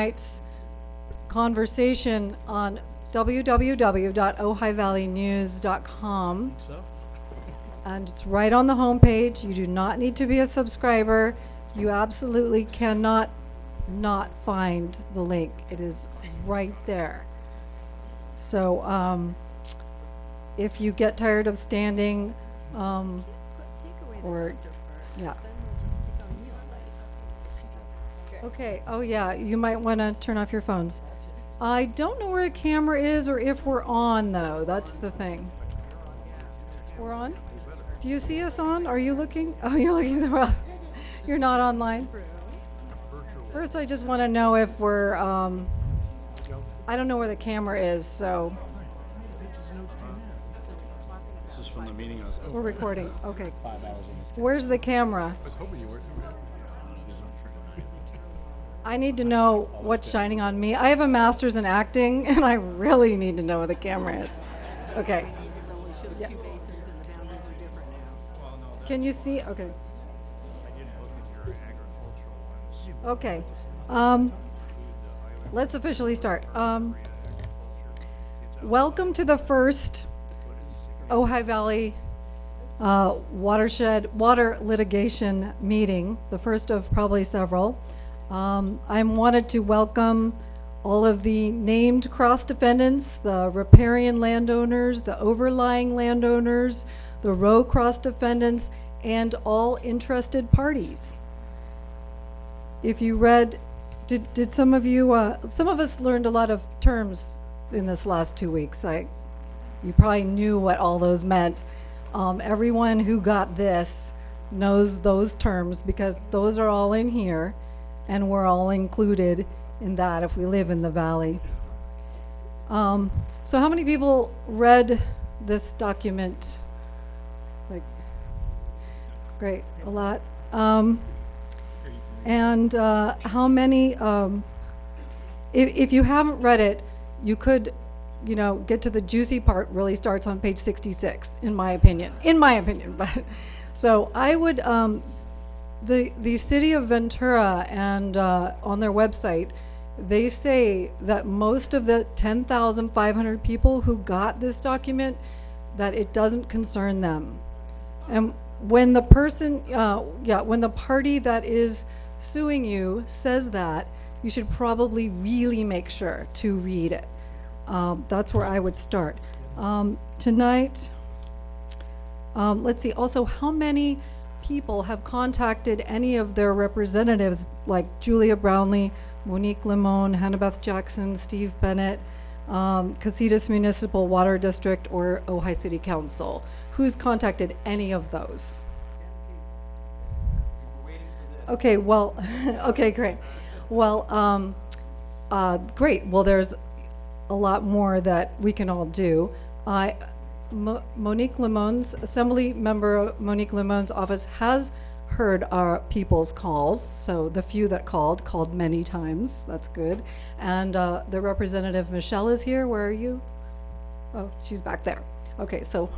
tonight's conversation on www.ojaivalleynews.com. And it's right on the homepage. You do not need to be a subscriber. You absolutely cannot not find the link. It is right there. So if you get tired of standing, or yeah. Okay. Oh yeah, you might want to turn off your phones. I don't know where a camera is or if we're on though. That's the thing. We're on? Do you see us on? Are you looking? Oh, you're looking somewhere else. You're not online? First, I just want to know if we're, I don't know where the camera is, so. This is from the meeting I was We're recording, okay. 5 hours in this. Where's the camera? I was hoping you were. I need to know what's shining on me. I have a master's in acting, and I really need to know where the camera is. Okay. Yeah. Can you see? Okay. Okay. Let's officially start. Welcome to the first Ojai Valley Watershed water litigation meeting, the first of probably several. I wanted to welcome all of the named cross-defendants, the riparian landowners, the overlying landowners, the row cross-defendants, and all interested parties. If you read, did some of you, some of us learned a lot of terms in this last 2 weeks. You probably knew what all those meant. Everyone who got this knows those terms because those are all in here. And we're all included in that if we live in the valley. So how many people read this document? Like, great, a lot. And how many, if you haven't read it, you could, get to the juicy part. Really starts on page 66, in my opinion. But so I would, the city of Ventura and on their website, they say that most of the 10,500 people who got this document, that it doesn't concern them. And when the person, when the party that is suing you says that, you should probably really make sure to read it. That's where I would start. Tonight, let's see, also how many people have contacted any of their representatives like Julia Brownlee, Monique Limon, Hannah-Beth Jackson, Steve Bennett, Casitas Municipal Water District, or Ojai City Council? Who's contacted any of those? Okay, well, okay, great. Well, great. Well, there's a lot more that we can all do. Monique Limon's, Assembly Member Monique Limon's office has heard our people's calls, so the few that called many times. That's good. And the representative Michelle is here. Where are you? Oh, she's back there. Okay, so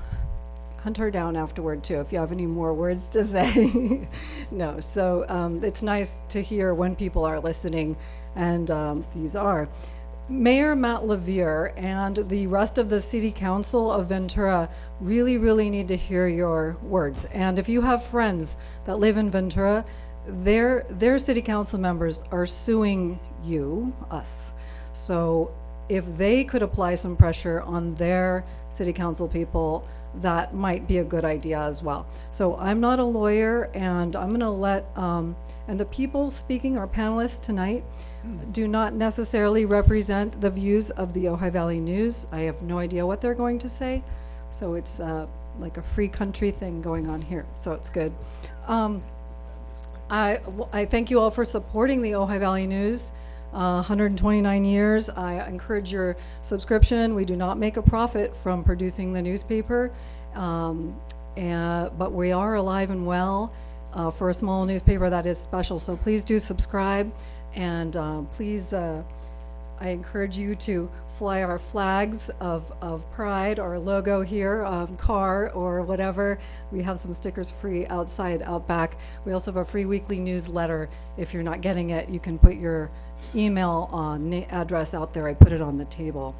hunt her down afterward too if you have any more words to say. No, so it's nice to hear when people are listening, and these are. Mayor Matt Levere and the rest of the City Council of Ventura really, really need to hear your words. And if you have friends that live in Ventura, their City Council members are suing us. So if they could apply some pressure on their City Council people, that might be a good idea as well. So I'm not a lawyer, and I'm gonna let, and the people speaking, our panelists tonight, do not necessarily represent the views of the Ojai Valley News. I have no idea what they're going to say. So it's like a free country thing going on here. So it's good. I thank you all for supporting the Ojai Valley News. 129 years. I encourage your subscription. We do not make a profit from producing the newspaper, but we are alive and well. For a small newspaper, that is special. So please do subscribe, and please, I encourage you to fly our flags of pride, our logo here, car or whatever. We have some stickers free outside, out back. We also have a free weekly newsletter. If you're not getting it, you can put your email address out there. I put it on the table.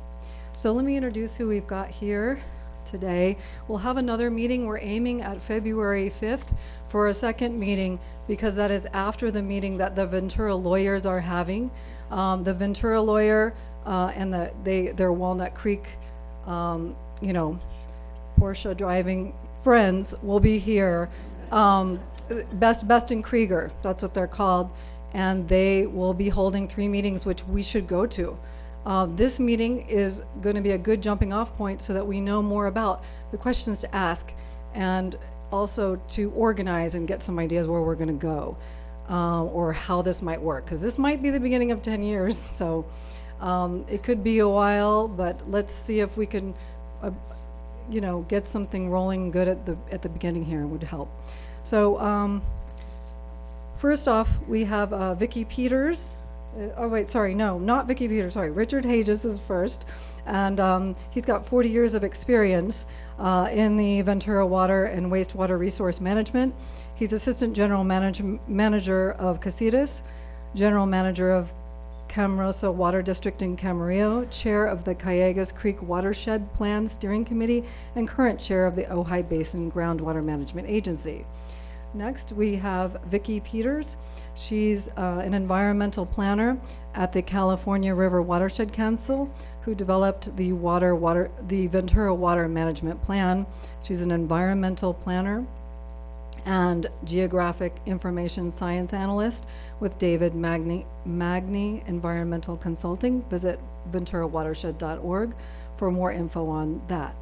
So let me introduce who we've got here today. We'll have another meeting. We're aiming at February 5th for a second meeting because that is after the meeting that the Ventura lawyers are having. The Ventura lawyer and their Walnut Creek, Porsche driving friends will be here. Best and Krieger, that's what they're called, and they will be holding 3 meetings, which we should go to. This meeting is going to be a good jumping off point so that we know more about the questions to ask and also to organize and get some ideas where we're going to go or how this might work, because this might be the beginning of 10 years, so it could be a while, but let's see if we can get something rolling good at the beginning here. Would help. So first off, we have Vicki Peters. Oh wait, sorry, no, not Vicki Peters. Sorry, Richard Hages is first, and he's got 40 years of experience in the Ventura Water and Wastewater Resource Management. He's Assistant General Manager of Casitas, General Manager of Camarosa Water District in Camarillo, Chair of the Callegas Creek Watershed Plan Steering Committee, and current Chair of the Ojai Basin Groundwater Management Agency. Next, we have Vicki Peters. She's an environmental planner at the California River Watershed Council, who developed the Ventura Water Management Plan. She's an environmental planner and geographic information science analyst with David Magny Environmental Consulting. Visit venturawatershed.org for more info on that.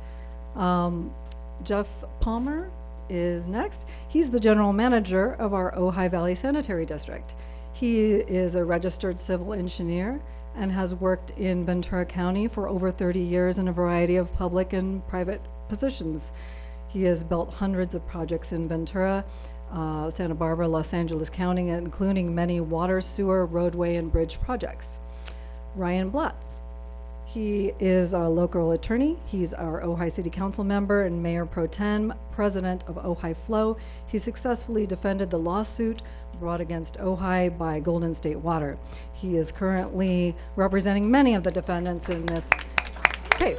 Jeff Palmer is next. He's the general manager of our Ojai Valley Sanitary District. He is a registered civil engineer and has worked in Ventura County for over 30 years in a variety of public and private positions. He has built hundreds of projects in Ventura, Santa Barbara, Los Angeles County, including many water, sewer, roadway, and bridge projects. Ryan Blatz. He is a local attorney. He's our Ojai City Council member and Mayor Pro Tem, president of Ojai Flow. He successfully defended the lawsuit brought against Ojai by Golden State Water. He is currently representing many of the defendants in this case.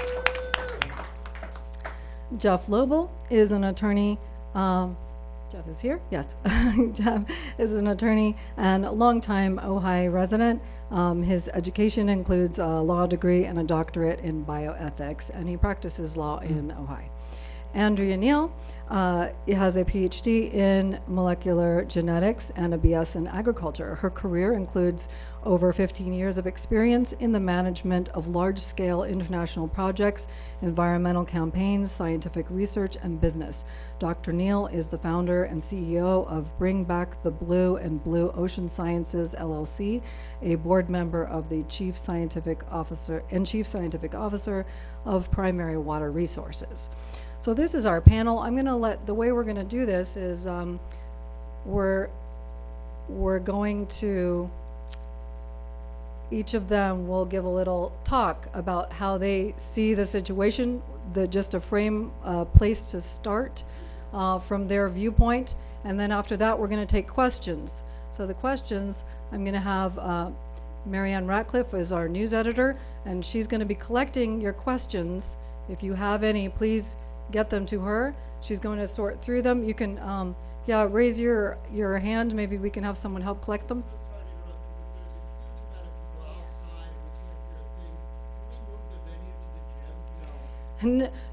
Jeff Lobel is an attorney. Jeff is here? Yes. Jeff is an attorney and a longtime Ojai resident. His education includes a law degree and a doctorate in bioethics, and he practices law in Ojai. Andrea Neal has a PhD in molecular genetics and a BS in agriculture. Her career includes over 15 years of experience in the management of large-scale international projects, environmental campaigns, scientific research, and business. Dr. Neal is the founder and CEO of Bring Back the Blue and Blue Ocean Sciences, LLC, a board member of the Chief Scientific Officer of Primary Water Resources. So this is our panel. I'm going to the way we're going to do this is we're going to, each of them will give a little talk about how they see the situation, just a frame, place to start from their viewpoint. And then after that, we're going to take questions. So the questions, I'm going to have Marianne Ratcliffe is our news editor, and she's going to be collecting your questions. If you have any, please get them to her. She's going to sort through them. You can, raise your hand. Maybe we can have someone help collect them.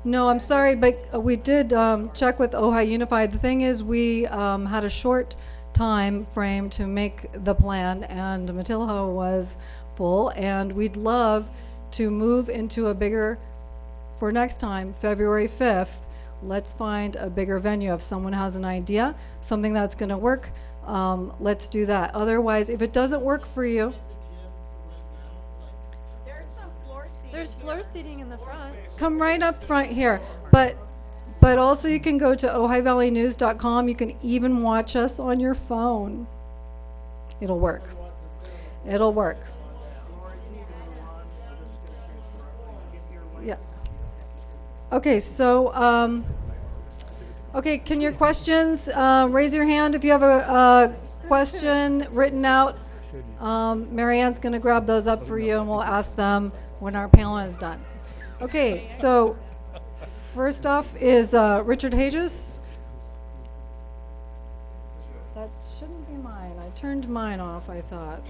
No, I'm sorry, but we did check with Ojai Unified. The thing is, we had a short time frame to make the plan, and Matilho was full, and we'd love to move into a bigger, for next time, February 5th, let's find a bigger venue. If someone has an idea, something that's going to work, let's do that. Otherwise, if it doesn't work for you, there's floor seating in the front. Come right up front here. But also you can go to ohiValleynews.com. You can even watch us on your phone. It'll work. It'll work. Yeah. Okay, so okay, can your questions, raise your hand if you have a question written out. Marianne's going to grab those up for you, and we'll ask them when our panel is done. Okay, so first off is Richard Hages. That shouldn't be mine. I turned mine off, I thought.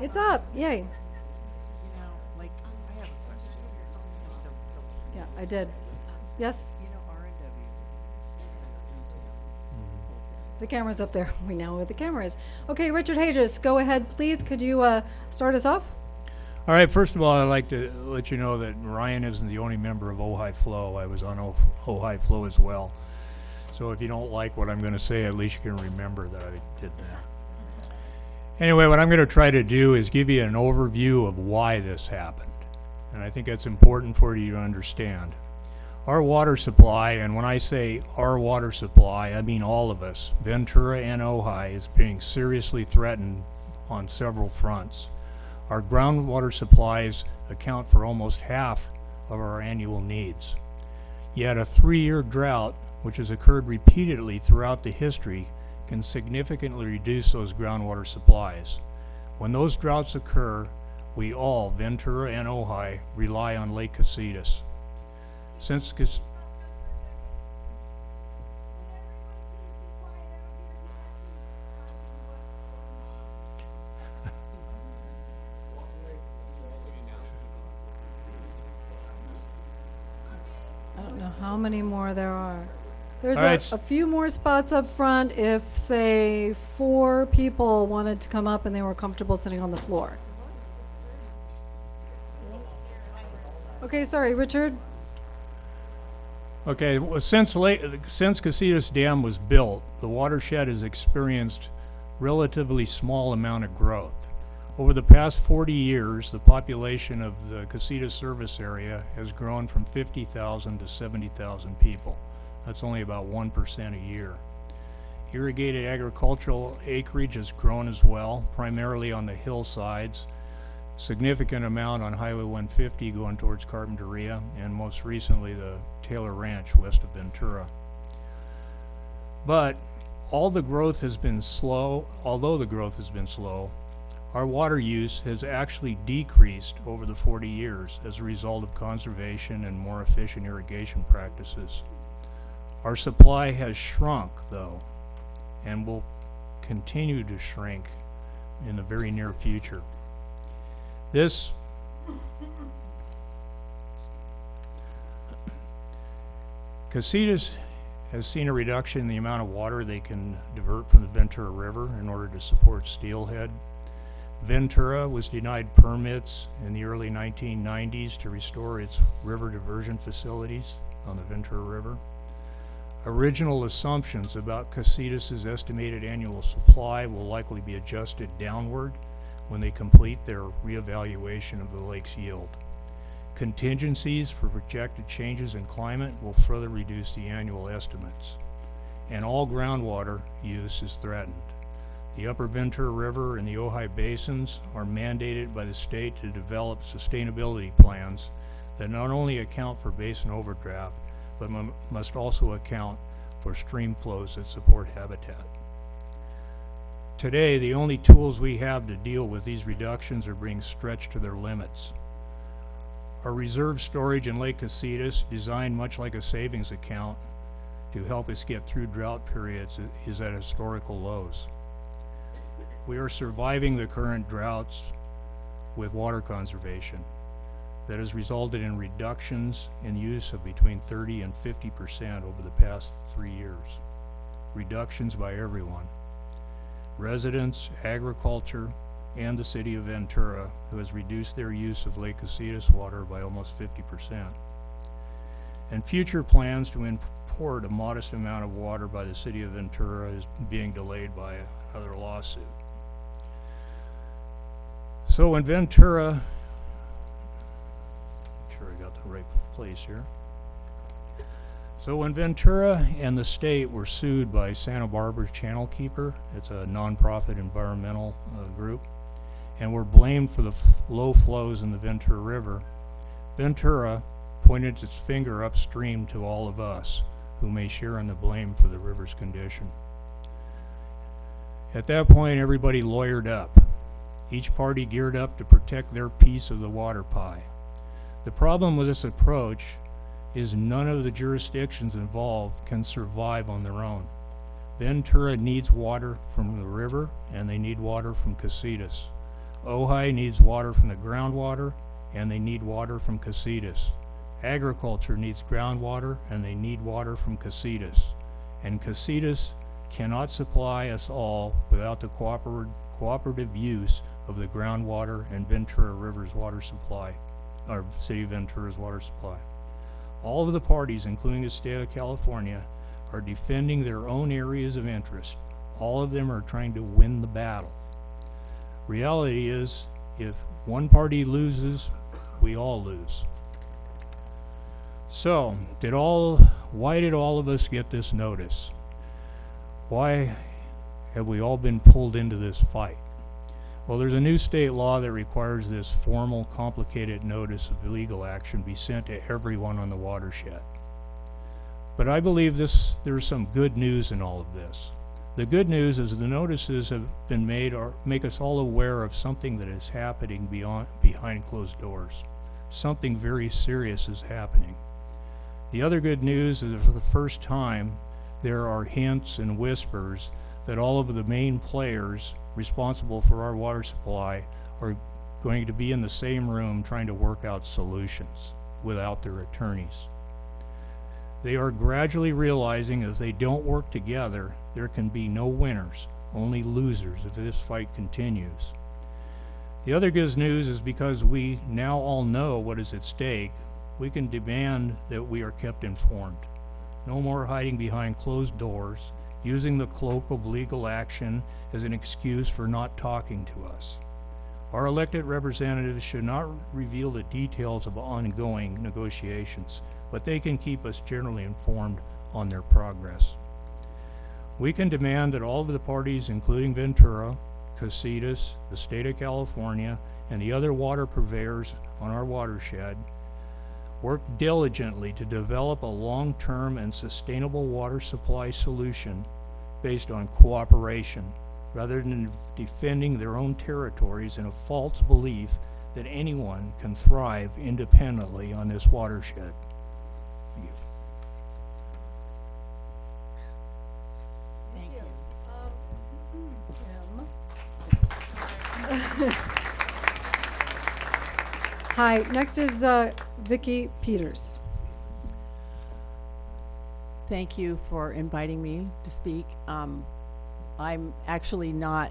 It's up. Yay. You know, like, I have a question. So, Yeah, I did. Yes? you know, R&W retail. The camera's up there. We know where the camera is. Okay, Richard Hages, go ahead, please. Could you start us off? All right, first of all, I'd like to let you know that Ryan isn't the only member of Ojai Flow. I was on Ojai Flow as well. So if you don't like what I'm going to say, at least you can remember that I did that. Anyway, what I'm going to try to do is give you an overview of why this happened. And I think that's important for you to understand. Our water supply, and when I say our water supply, I mean all of us, Ventura and Ojai, is being seriously threatened on several fronts. Our groundwater supplies account for almost half of our annual needs. Yet a 3-year drought, which has occurred repeatedly throughout the history, can significantly reduce those groundwater supplies. When those droughts occur, we all, Ventura and Ojai, rely on Lake Casitas. I don't know how many more there are. There's All right. a few more spots up front if, say, 4 people wanted to come up and they were comfortable sitting on the floor. Okay, sorry, Richard. Okay, well, since Casitas Dam was built, the watershed has experienced relatively small amount of growth. Over the past 40 years, the population of the Casitas service area has grown from 50,000 to 70,000 people. That's only about 1% a year. Irrigated agricultural acreage has grown as well, primarily on the hillsides, significant amount on Highway 150 going towards Carpinteria, and most recently the Taylor Ranch west of Ventura. But although the growth has been slow, our water use has actually decreased over the 40 years as a result of conservation and more efficient irrigation practices. Our supply has shrunk, though, and will continue to shrink in the very near future. Casitas has seen a reduction in the amount of water they can divert from the Ventura River in order to support steelhead. Ventura was denied permits in the early 1990s to restore its river diversion facilities on the Ventura River. Original assumptions about Casitas' estimated annual supply will likely be adjusted downward when they complete their reevaluation of the lake's yield. Contingencies for projected changes in climate will further reduce the annual estimates. And all groundwater use is threatened. The Upper Ventura River and the Ojai basins are mandated by the state to develop sustainability plans that not only account for basin overdraft, but must also account for stream flows that support habitat. Today, the only tools we have to deal with these reductions are being stretched to their limits. Our reserve storage in Lake Casitas, designed much like a savings account to help us get through drought periods, is at historical lows. We are surviving the current droughts with water conservation that has resulted in reductions in use of between 30 and 50% over the past 3 years. Reductions by everyone. Residents, agriculture, and the city of Ventura, who has reduced their use of Lake Casitas water by almost 50%. And future plans to import a modest amount of water by the city of Ventura is being delayed by another lawsuit. So in Ventura, make sure I got the right place here. So when Ventura and the state were sued by Santa Barbara's Channel Keeper, it's a nonprofit environmental group, and were blamed for the low flows in the Ventura River, Ventura pointed its finger upstream to all of us, who may share in the blame for the river's condition. At that point, everybody lawyered up. Each party geared up to protect their piece of the water pie. The problem with this approach is none of the jurisdictions involved can survive on their own. Ventura needs water from the river, and they need water from Casitas. Ojai needs water from the groundwater, and they need water from Casitas. Agriculture needs groundwater, and they need water from Casitas. And Casitas cannot supply us all without the cooperative use of the groundwater and Ventura River's water supply, or City of Ventura's water supply. All of the parties, including the state of California, are defending their own areas of interest. All of them are trying to win the battle. Reality is, if one party loses, we all lose. So, why did all of us get this notice? Why have we all been pulled into this fight? Well, there's a new state law that requires this formal, complicated notice of legal action be sent to everyone on the watershed. But I believe there's some good news in all of this. The good news is the notices have been made or make us all aware of something that is happening behind closed doors. Something very serious is happening. The other good news is that for the first time, there are hints and whispers that all of the main players responsible for our water supply are going to be in the same room trying to work out solutions without their attorneys. They are gradually realizing if they don't work together, there can be no winners, only losers if this fight continues. The other good news is because we now all know what is at stake, we can demand that we are kept informed. No more hiding behind closed doors, using the cloak of legal action as an excuse for not talking to us. Our elected representatives should not reveal the details of ongoing negotiations, but they can keep us generally informed on their progress. We can demand that all of the parties, including Ventura, Casitas, the state of California, and the other water purveyors on our watershed, work diligently to develop a long-term and sustainable water supply solution based on cooperation, rather than defending their own territories in a false belief that anyone can thrive independently on this watershed. Thank you. Hi, next is Vicki Peters. Thank you for inviting me to speak. I'm actually not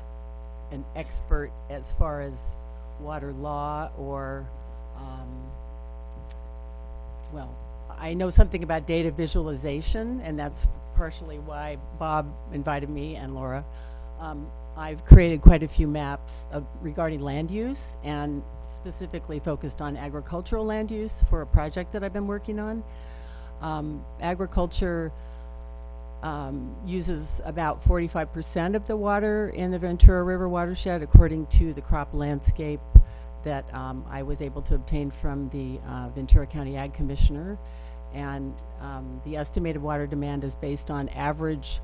an expert as far as water law or, well, I know something about data visualization, and that's partially why Bob invited me and Laura. I've created quite a few maps regarding land use, and specifically focused on agricultural land use for a project that I've been working on. Agriculture uses about 45% of the water in the Ventura River watershed, according to the crop landscape that I was able to obtain from the Ventura County Ag Commissioner. And the estimated water demand is based on average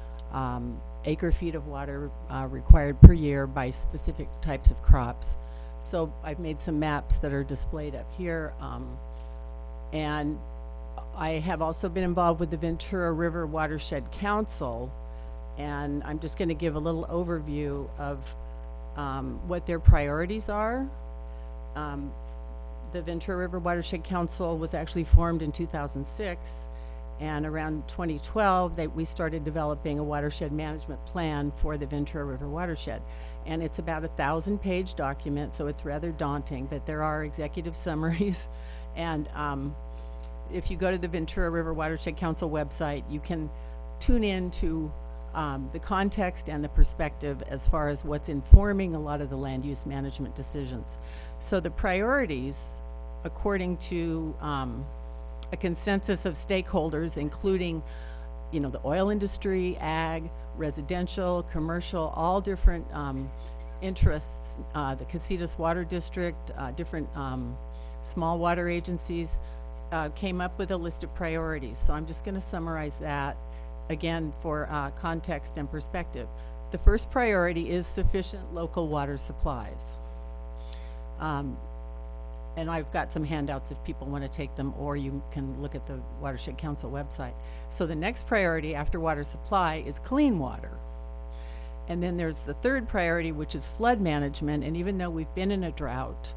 acre feet of water required per year by specific types of crops. So I've made some maps that are displayed up here. And I have also been involved with the Ventura River Watershed Council, and I'm just going to give a little overview of what their priorities are. The Ventura River Watershed Council was actually formed in 2006, and around 2012 we started developing a watershed management plan for the Ventura River watershed. And it's about 1,000-page document, so it's rather daunting, but there are executive summaries. And if you go to the Ventura River Watershed Council website, you can tune in to the context and the perspective as far as what's informing a lot of the land use management decisions. So the priorities, according to a consensus of stakeholders, including, you know, the oil industry, ag, residential, commercial, all different interests, the Casitas Water District, different small water agencies, came up with a list of priorities. So I'm just going to summarize that again for context and perspective. The first priority is sufficient local water supplies. And I've got some handouts if people want to take them, or you can look at the Watershed Council website. So the next priority after water supply is clean water. And then there's the third priority, which is flood management. And even though we've been in a drought,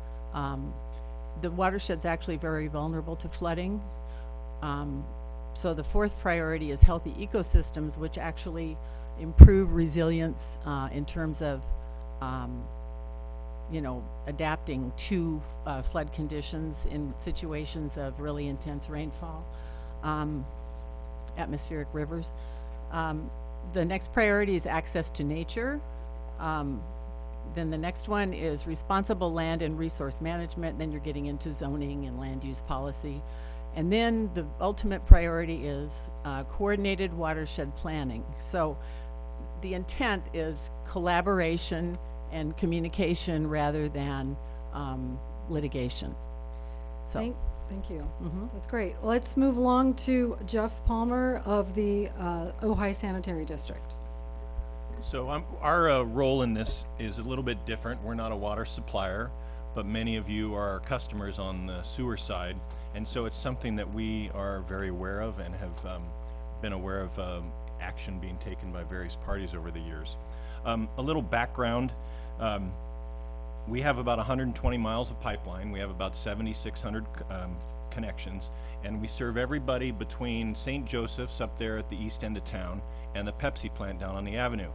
the watershed's actually very vulnerable to flooding. So the fourth priority is healthy ecosystems, which actually improve resilience in terms of adapting to flood conditions in situations of really intense rainfall, atmospheric rivers. The next priority is access to nature. Then the next one is responsible land and resource management. Then you're getting into zoning and land use policy. And then the ultimate priority is coordinated watershed planning. So the intent is collaboration and communication rather than litigation. So Thank you. That's great. Let's move along to Jeff Palmer of the Ojai Sanitary District. So our role in this is a little bit different. We're not a water supplier, but many of you are our customers on the sewer side. And so it's something that we are very aware of and have been aware of action being taken by various parties over the years. A little background. We have about 120 miles of pipeline. We have about 7,600 connections, and we serve everybody between St. Joseph's up there at the east end of town and the Pepsi plant down on the avenue.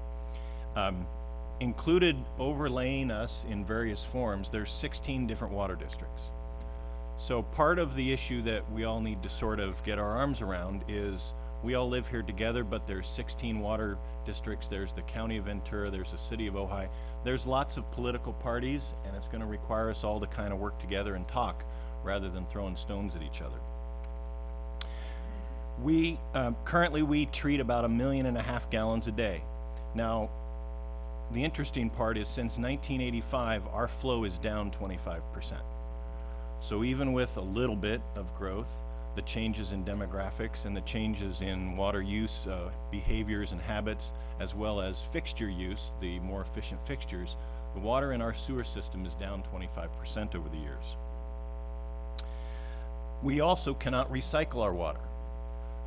Included overlaying us in various forms, there's 16 different water districts. So part of the issue that we all need to sort of get our arms around is we all live here together, but there's 16 water districts. There's the county of Ventura, there's the city of Ojai. There's lots of political parties, and it's going to require us all to kind of work together and talk rather than throwing stones at each other. We currently we treat about 1.5 million gallons a day. Now, the interesting part is since 1985, our flow is down 25%. So even with a little bit of growth, the changes in demographics and the changes in water use behaviors and habits, as well as fixture use, the more efficient fixtures, the water in our sewer system is down 25% over the years. We also cannot recycle our water.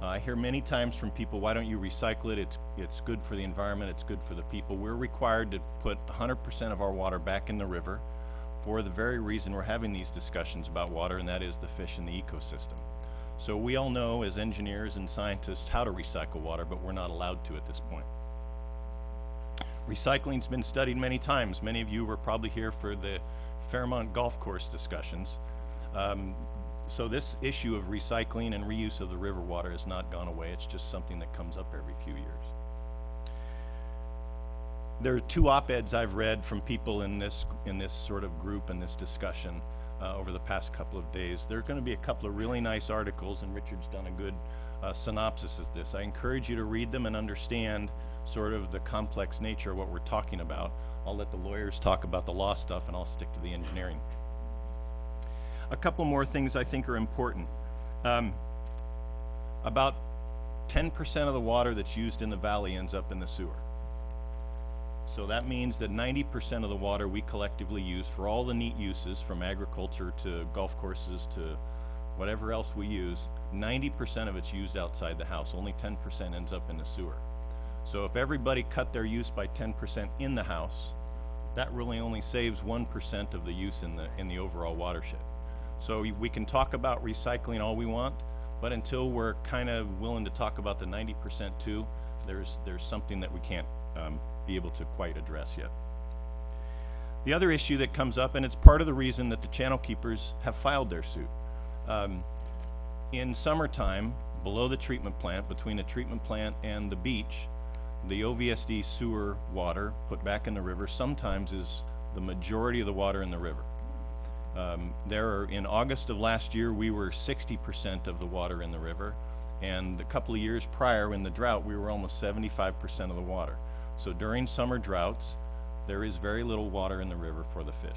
I hear many times from people, why don't you recycle it? It's good for the environment, it's good for the people. We're required to put 100% of our water back in the river for the very reason we're having these discussions about water, and that is the fish in the ecosystem. So we all know as engineers and scientists how to recycle water, but we're not allowed to at this point. Recycling's been studied many times. Many of you were probably here for the Fairmont golf course discussions. So this issue of recycling and reuse of the river water has not gone away. It's just something that comes up every few years. There are 2 op-eds I've read from people in this sort of group and this discussion over the past couple of days. There are going to be a couple of really nice articles, and Richard's done a good synopsis of this. I encourage you to read them and understand sort of the complex nature of what we're talking about. I'll let the lawyers talk about the law stuff, and I'll stick to the engineering. A couple more things I think are important. About 10% of the water that's used in the valley ends up in the sewer. So that means that 90% of the water we collectively use for all the neat uses, from agriculture to golf courses to whatever else we use, 90% of it's used outside the house. Only 10% ends up in the sewer. So if everybody cut their use by 10% in the house, that really only saves 1% of the use in the overall watershed. So we can talk about recycling all we want, but until we're kind of willing to talk about the 90% too, there's something that we can't be able to quite address yet. The other issue that comes up, and it's part of the reason that the channel keepers have filed their suit. In summertime, below the treatment plant, between the treatment plant and the beach, the OVSD sewer water put back in the river sometimes is the majority of the water in the river. In August of last year, we were 60% of the water in the river, and a couple of years prior in the drought, we were almost 75% of the water. So during summer droughts, there is very little water in the river for the fish.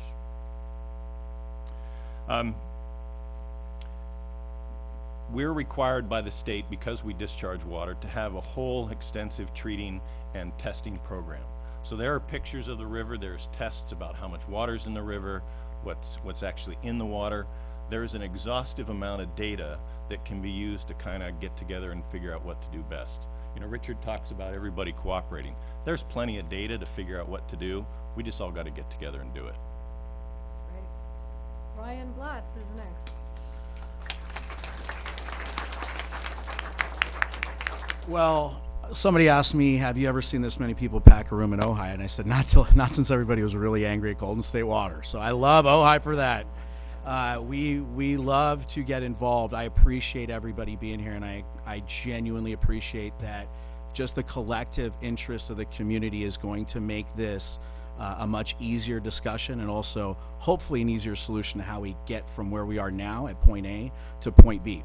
we're required by the state, because we discharge water, to have a whole extensive treating and testing program. So there are pictures of the river, there's tests about how much water's in the river, what's actually in the water. There's an exhaustive amount of data that can be used to kind of get together and figure out what to do best. You know, Richard talks about everybody cooperating. There's plenty of data to figure out what to do. We just all got to get together and do it. Right. Ryan Blatz is next. Well, somebody asked me, have you ever seen this many people pack a room in Ojai? And I said, not since everybody was really angry at Golden State Water. So I love Ojai for that. We love to get involved. I appreciate everybody being here, and I genuinely appreciate that just the collective interest of the community is going to make this a much easier discussion, and also hopefully an easier solution to how we get from where we are now at point A to point B.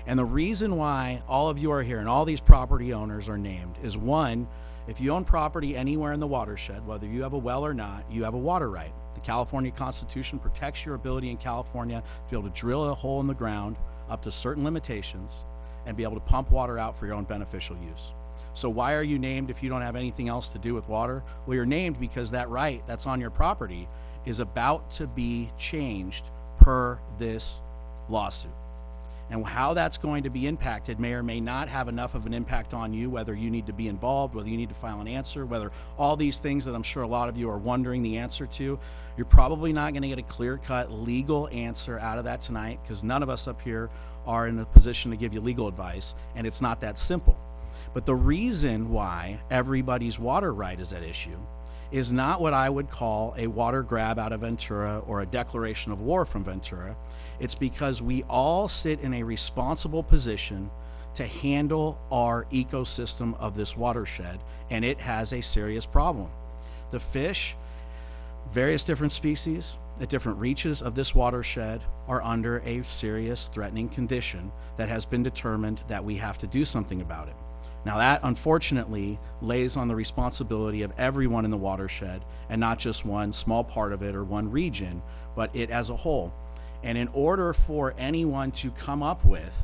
And the reason why all of you are here and all these property owners are named is, one, if you own property anywhere in the watershed, whether you have a well or not, you have a water right. The California Constitution protects your ability in California to be able to drill a hole in the ground up to certain limitations and be able to pump water out for your own beneficial use. So why are you named if you don't have anything else to do with water? Well, you're named because that right that's on your property is about to be changed per this lawsuit. And how that's going to be impacted may or may not have enough of an impact on you, whether you need to be involved, whether you need to file an answer, whether all these things that I'm sure a lot of you are wondering the answer to. You're probably not going to get a clear-cut legal answer out of that tonight, because none of us up here are in a position to give you legal advice, and it's not that simple. But the reason why everybody's water right is at issue is not what I would call a water grab out of Ventura or a declaration of war from Ventura. It's because we all sit in a responsible position to handle our ecosystem of this watershed, and it has a serious problem. The fish, various different species at different reaches of this watershed, are under a serious threatening condition that has been determined that we have to do something about it. Now that, unfortunately, lays on the responsibility of everyone in the watershed, and not just one small part of it or one region, but it as a whole. And in order for anyone to come up with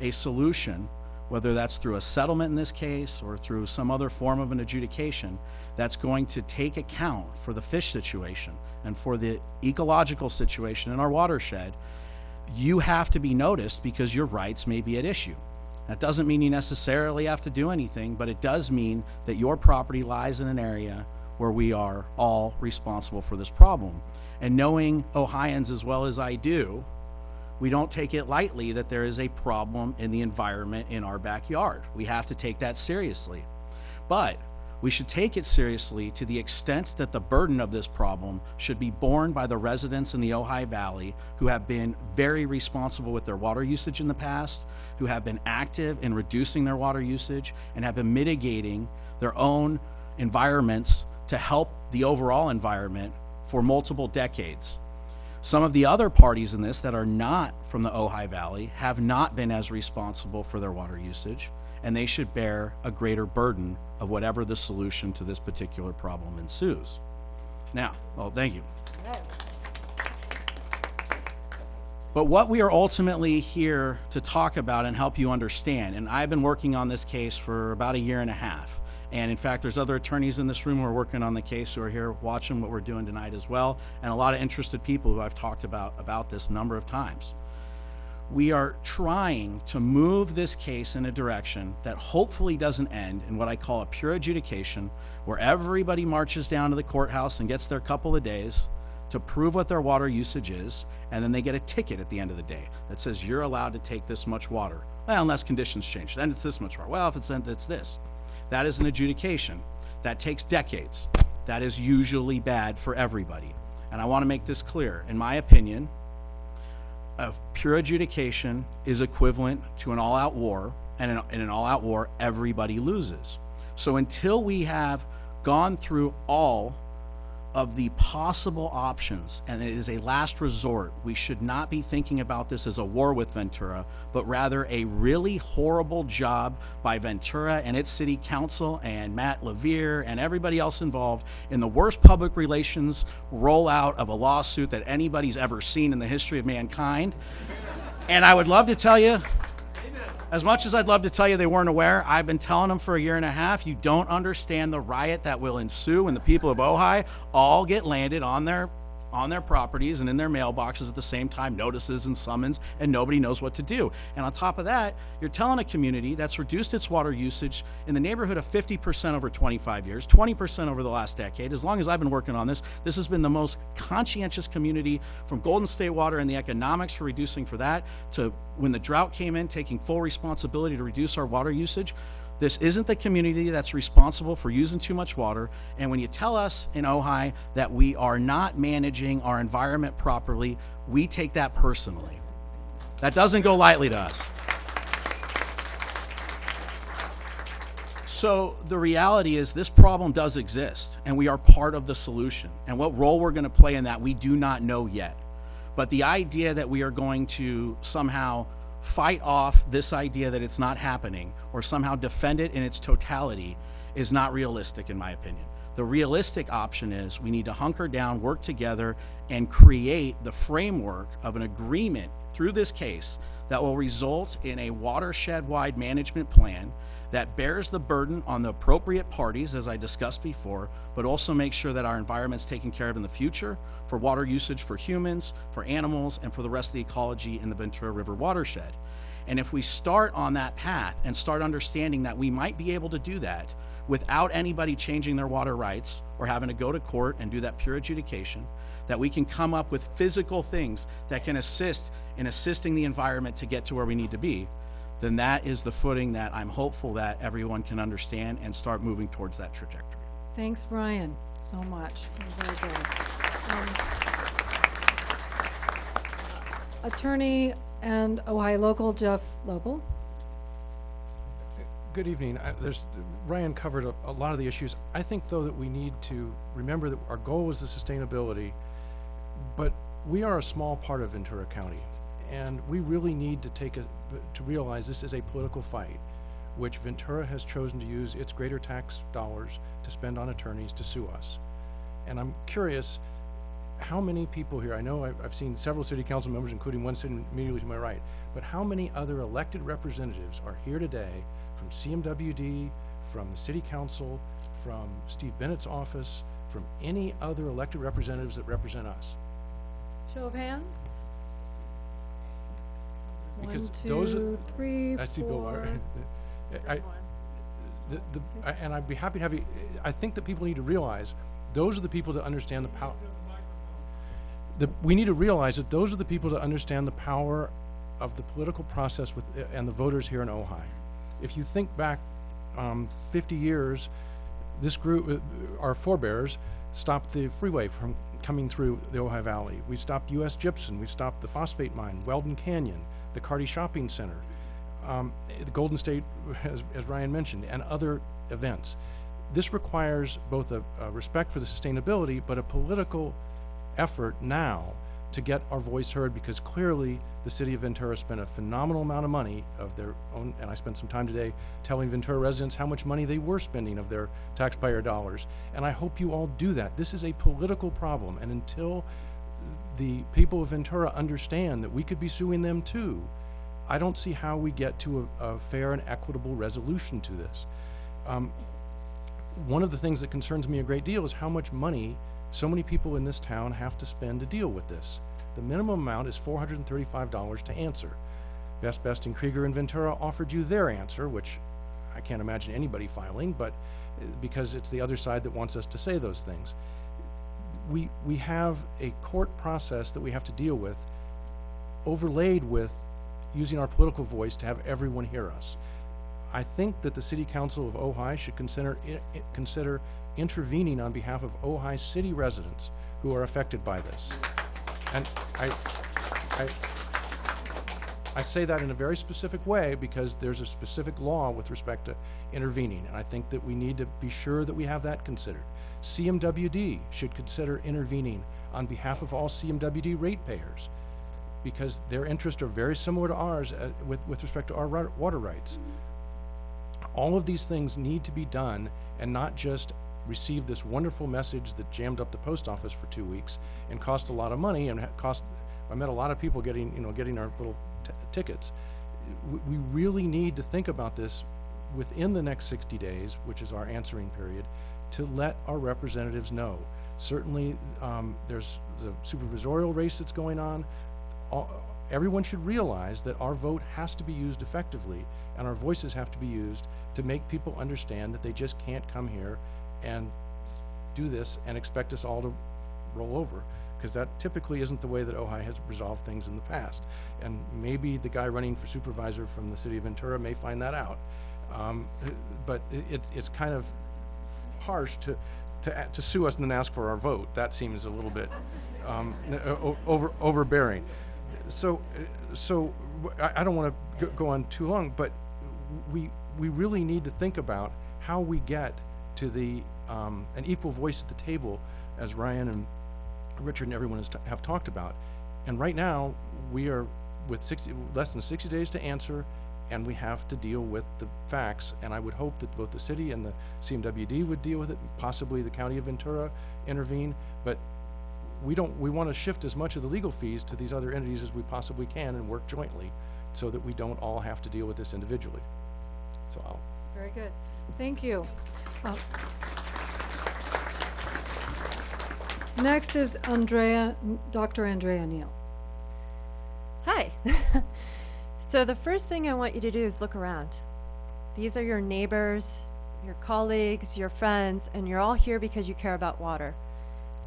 a solution, whether that's through a settlement in this case or through some other form of an adjudication, that's going to take account for the fish situation and for the ecological situation in our watershed, you have to be noticed because your rights may be at issue. That doesn't mean you necessarily have to do anything, but it does mean that your property lies in an area where we are all responsible for this problem. And knowing Ohioans as well as I do, we don't take it lightly that there is a problem in the environment in our backyard. We have to take that seriously. But we should take it seriously to the extent that the burden of this problem should be borne by the residents in the Ojai Valley, who have been very responsible with their water usage in the past, who have been active in reducing their water usage, and have been mitigating their own environments to help the overall environment for multiple decades. Some of the other parties in this that are not from the Ojai Valley have not been as responsible for their water usage, and they should bear a greater burden of whatever the solution to this particular problem ensues. Now, well, thank you. But what we are ultimately here to talk about and help you understand, and I've been working on this case for about a year and a half, and in fact there's other attorneys in this room who are working on the case who are here watching what we're doing tonight as well, and a lot of interested people who I've talked about this a number of times. We are trying to move this case in a direction that hopefully doesn't end in what I call a pure adjudication, where everybody marches down to the courthouse and gets their couple of days to prove what their water usage is, and then they get a ticket at the end of the day that says you're allowed to take this much water. Well, unless conditions change, then it's this much water. Well, if it's then it's this. That is an adjudication. That takes decades. That is usually bad for everybody. And I want to make this clear. In my opinion, a pure adjudication is equivalent to an all-out war, and in an all-out war, everybody loses. So until we have gone through all of the possible options, and it is a last resort, we should not be thinking about this as a war with Ventura, but rather a really horrible job by Ventura and its city council and Matt Levere and everybody else involved in the worst public relations rollout of a lawsuit that anybody's ever seen in the history of mankind. And I would love to tell you, As much as I'd love to tell you they weren't aware, I've been telling them for a year and a half, you don't understand the riot that will ensue when the people of Ojai all get landed on their properties and in their mailboxes at the same time, notices and summons, and nobody knows what to do. And on top of that, you're telling a community that's reduced its water usage in the neighborhood of 50% over 25 years, 20% over the last decade. As long as I've been working on this, this has been the most conscientious community, from Golden State Water and the economics for reducing for that, to when the drought came in, taking full responsibility to reduce our water usage. This isn't the community that's responsible for using too much water. And when you tell us in Ojai that we are not managing our environment properly, we take that personally. That doesn't go lightly to us. So the reality is this problem does exist, and we are part of the solution. And what role we're going to play in that, we do not know yet. But the idea that we are going to somehow fight off this idea that it's not happening or somehow defend it in its totality is not realistic, in my opinion. The realistic option is we need to hunker down, work together, and create the framework of an agreement through this case that will result in a watershed-wide management plan that bears the burden on the appropriate parties, as I discussed before, but also make sure that our environment's taken care of in the future for water usage for humans, for animals, and for the rest of the ecology in the Ventura River watershed. And if we start on that path and start understanding that we might be able to do that without anybody changing their water rights or having to go to court and do that pure adjudication, that we can come up with physical things that can assist in assisting the environment to get to where we need to be, then that is the footing that I'm hopeful that everyone can understand and start moving towards that trajectory. Thanks, Brian, so much. Very good. Attorney and Ojai local Jeff Lobel. Good evening. Ryan covered a lot of the issues. I think, though, that we need to remember that our goal was the sustainability, but we are a small part of Ventura County, and we really need to realize this is a political fight, which Ventura has chosen to use its greater tax dollars to spend on attorneys to sue us. And I'm curious how many people here, I know I've seen several city council members, including one sitting immediately to my right, but how many other elected representatives are here today from CMWD, from the city council, from Steve Bennett's office, from any other elected representatives that represent us? Show of hands. Because 1, those 2, 3, I see Bill 4. And I'd be happy to have you. I think that people need to realize those are the people that understand the power. We need to realize that those are the people that understand the power of the political process and the voters here in Ojai. If you think back 50 years, this group, our forebears, stopped the freeway from coming through the Ojai Valley. We stopped U.S. Gypsum. We stopped the phosphate mine, Weldon Canyon, the Carty Shopping Center, the Golden State, as Ryan mentioned, and other events. This requires both a respect for the sustainability, but a political effort now to get our voice heard, because clearly the city of Ventura spent a phenomenal amount of money of their own, and I spent some time today telling Ventura residents how much money they were spending of their taxpayer dollars. And I hope you all do that. This is a political problem, and until the people of Ventura understand that we could be suing them too, I don't see how we get to a fair and equitable resolution to this. One of the things that concerns me a great deal is how much money so many people in this town have to spend to deal with this. The minimum amount is $435 to answer. Best and Krieger and Ventura offered you their answer, which I can't imagine anybody filing, but because it's the other side that wants us to say those things. We have a court process that we have to deal with, overlaid with using our political voice to have everyone hear us. I think that the City Council of Ojai should consider intervening on behalf of Ojai city residents who are affected by this. And I say that in a very specific way because there's a specific law with respect to intervening, and I think that we need to be sure that we have that considered. CMWD should consider intervening on behalf of all CMWD ratepayers, because their interests are very similar to ours with respect to our water rights. All of these things need to be done, and not just receive this wonderful message that jammed up the post office for 2 weeks and cost a lot of money and I met a lot of people getting our little tickets. we really need to think about this within the next 60 days, which is our answering period, to let our representatives know. Certainly, there's the supervisorial race that's going on. Everyone should realize that our vote has to be used effectively, and our voices have to be used to make people understand that they just can't come here and do this and expect us all to roll over, because that typically isn't the way that Ojai has resolved things in the past. And maybe the guy running for supervisor from the city of Ventura may find that out. But it's kind of harsh to sue us and then ask for our vote. That seems a little bit overbearing. So I don't want to go on too long, but we really need to think about how we get to the an equal voice at the table, as Ryan and Richard and everyone have talked about. And right now we are with less than 60 days to answer, and we have to deal with the facts. And I would hope that both the city and the CMWD would deal with it, possibly the county of Ventura intervene, but we want to shift as much of the legal fees to these other entities as we possibly can and work jointly so that we don't all have to deal with this individually. So I'll. Very good. Thank you. Next is Dr. Andrea Neal. Hi. So the first thing I want you to do is look around. These are your neighbors, your colleagues, your friends, and you're all here because you care about water.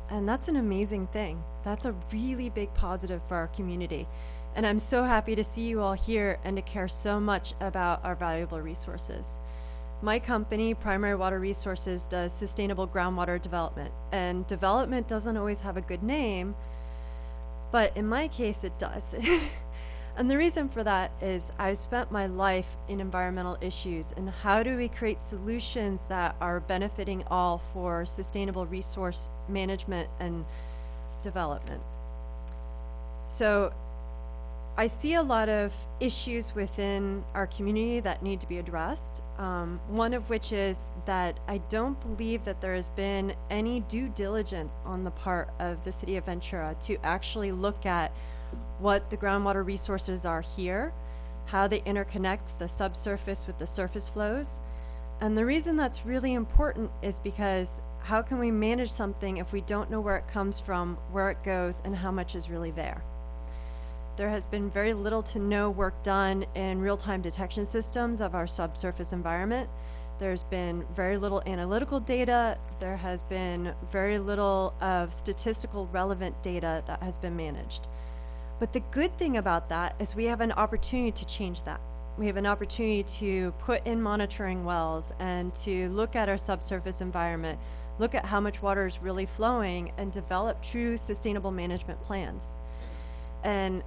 And that's an amazing thing. That's a really big positive for our community. And I'm so happy to see you all here and to care so much about our valuable resources. My company, Primary Water Resources, does sustainable groundwater development. And development doesn't always have a good name, but in my case it does. And the reason for that is I've spent my life in environmental issues, and how do we create solutions that are benefiting all for sustainable resource management and development. So I see a lot of issues within our community that need to be addressed. One of which is that I don't believe that there has been any due diligence on the part of the city of Ventura to actually look at what the groundwater resources are here, how they interconnect the subsurface with the surface flows. And the reason that's really important is because how can we manage something if we don't know where it comes from, where it goes, and how much is really there? There has been very little to no work done in real-time detection systems of our subsurface environment. There's been very little analytical data. There has been very little of statistical relevant data that has been managed. But the good thing about that is we have an opportunity to change that. We have an opportunity to put in monitoring wells and to look at our subsurface environment, look at how much water is really flowing, and develop true sustainable management plans. And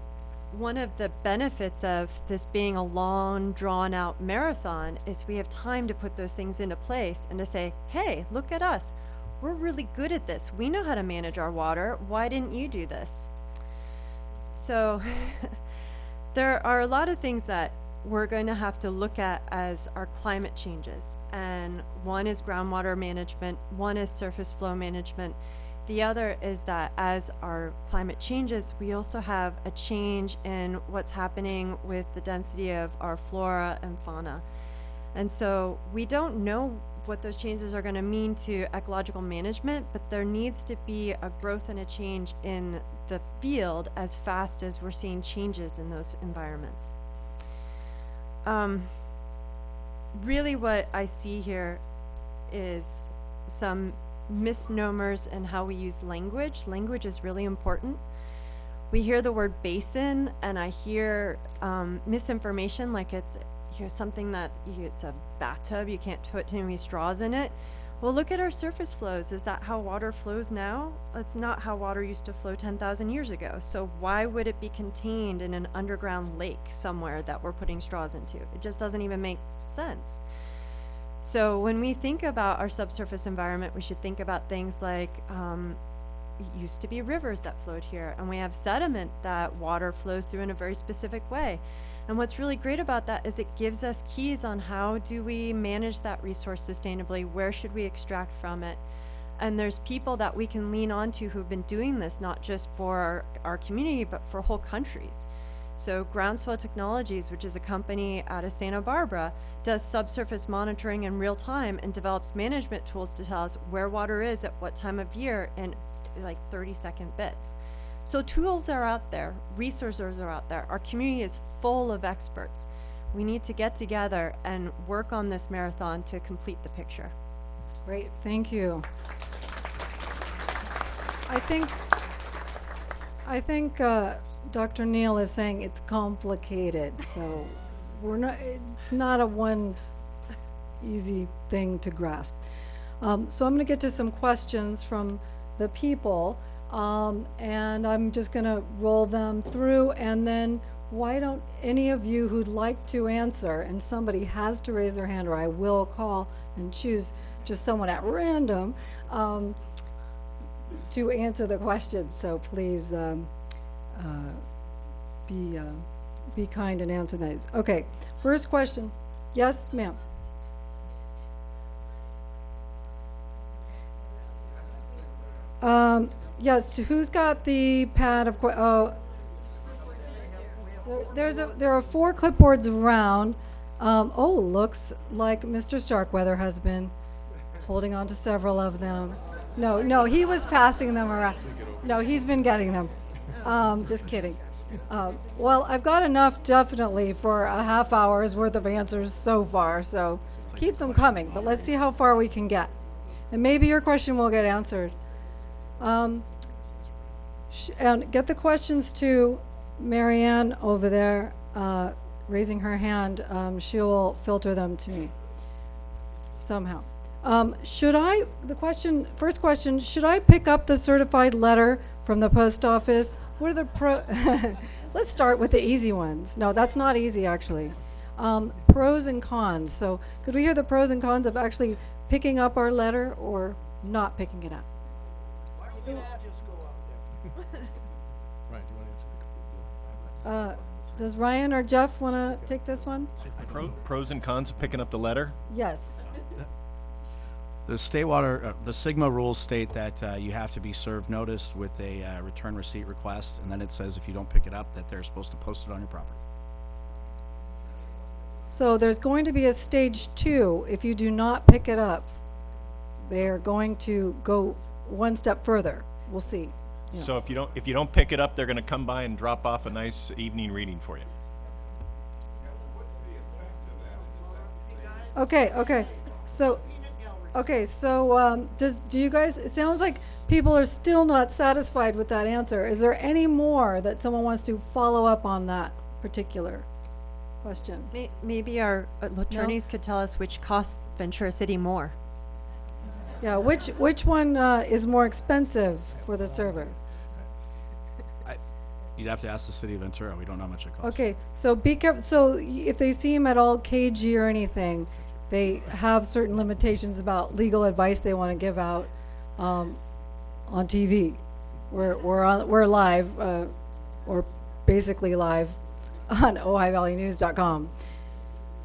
one of the benefits of this being a long, drawn-out marathon is we have time to put those things into place and to say, hey, look at us. We're really good at this. We know how to manage our water. Why didn't you do this? So there are a lot of things that we're going to have to look at as our climate changes. And one is groundwater management, one is surface flow management. The other is that as our climate changes, we also have a change in what's happening with the density of our flora and fauna. And so we don't know what those changes are going to mean to ecological management, but there needs to be a growth and a change in the field as fast as we're seeing changes in those environments. Really what I see here is some misnomers in how we use language. Language is really important. We hear the word basin, and I hear misinformation like it's something that it's a bathtub, you can't put too many straws in it. Well, look at our surface flows. Is that how water flows now? It's not how water used to flow 10,000 years ago. So why would it be contained in an underground lake somewhere that we're putting straws into? It just doesn't even make sense. So when we think about our subsurface environment, we should think about things like it used to be rivers that flowed here, and we have sediment that water flows through in a very specific way. And what's really great about that is it gives us keys on how do we manage that resource sustainably, where should we extract from it. And there's people that we can lean on to who've been doing this, not just for our community, but for whole countries. So Groundswell Technologies, which is a company out of Santa Barbara, does subsurface monitoring in real time and develops management tools to tell us where water is at what time of year in like 30-second bits. So tools are out there, resources are out there. Our community is full of experts. We need to get together and work on this marathon to complete the picture. Great, thank you. I think Dr. Neal is saying it's complicated, so it's not a one easy thing to grasp. So I'm going to get to some questions from the people, and I'm just going to roll them through, and then why don't any of you who'd like to answer, and somebody has to raise their hand or I will call and choose just someone at random to answer the questions. So please be kind and answer those. Okay, first question. Yes, ma'am. Yes, who's got the pad of so there are 4 clipboards around. Looks like Mr. Starkweather has been holding on to several of them. No, he was passing them around. No, he's been getting them. Just kidding. Well, I've got enough definitely for a half hour's worth of answers so far, so keep them coming, but let's see how far we can get. And maybe your question will get answered. And get the questions to Marianne over there, raising her hand. She will filter them to me somehow. First question, should I pick up the certified letter from the post office? What are the let's start with the easy ones. No, that's not easy actually. Pros and cons. So could we hear the pros and cons of actually picking up our letter or not picking it up? Why don't you just go up there? Ryan, do you want to answer the Does Ryan or Jeff want to take this one? Pros and cons of picking up the letter? Yes. The state water, the SGMA rules state that you have to be served notice with a return receipt request, and then it says if you don't pick it up that they're supposed to post it on your property. So there's going to be a stage 2 if you do not pick it up. They are going to go one step further. We'll see. Yeah. So if you don't pick it up, they're going to come by and drop off a nice evening reading for you. Okay. So do you guys, it sounds like people are still not satisfied with that answer. Is there any more that someone wants to follow up on that particular question? Maybe our attorneys could tell us which costs Ventura City more. Yeah, which one is more expensive for the server? You'd have to ask the city of Ventura. We don't know how much it costs. Okay, so be careful. So if they seem at all cagey or anything, they have certain limitations about legal advice they want to give out on TV. We're live, or basically live on OhiValleyNews.com.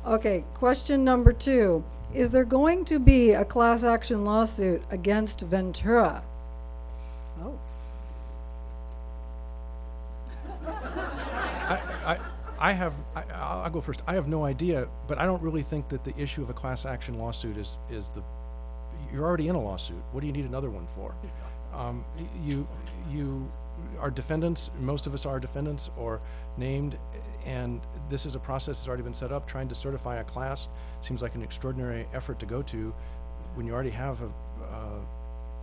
Okay, question number 2. Is there going to be a class action lawsuit against Ventura? Oh. I'll go first. I have no idea, but I don't really think that the issue of a class action lawsuit is you're already in a lawsuit. What do you need another one for? You are defendants, most of us are defendants or named, and this is a process that's already been set up. Trying to certify a class seems like an extraordinary effort to go to when you already have a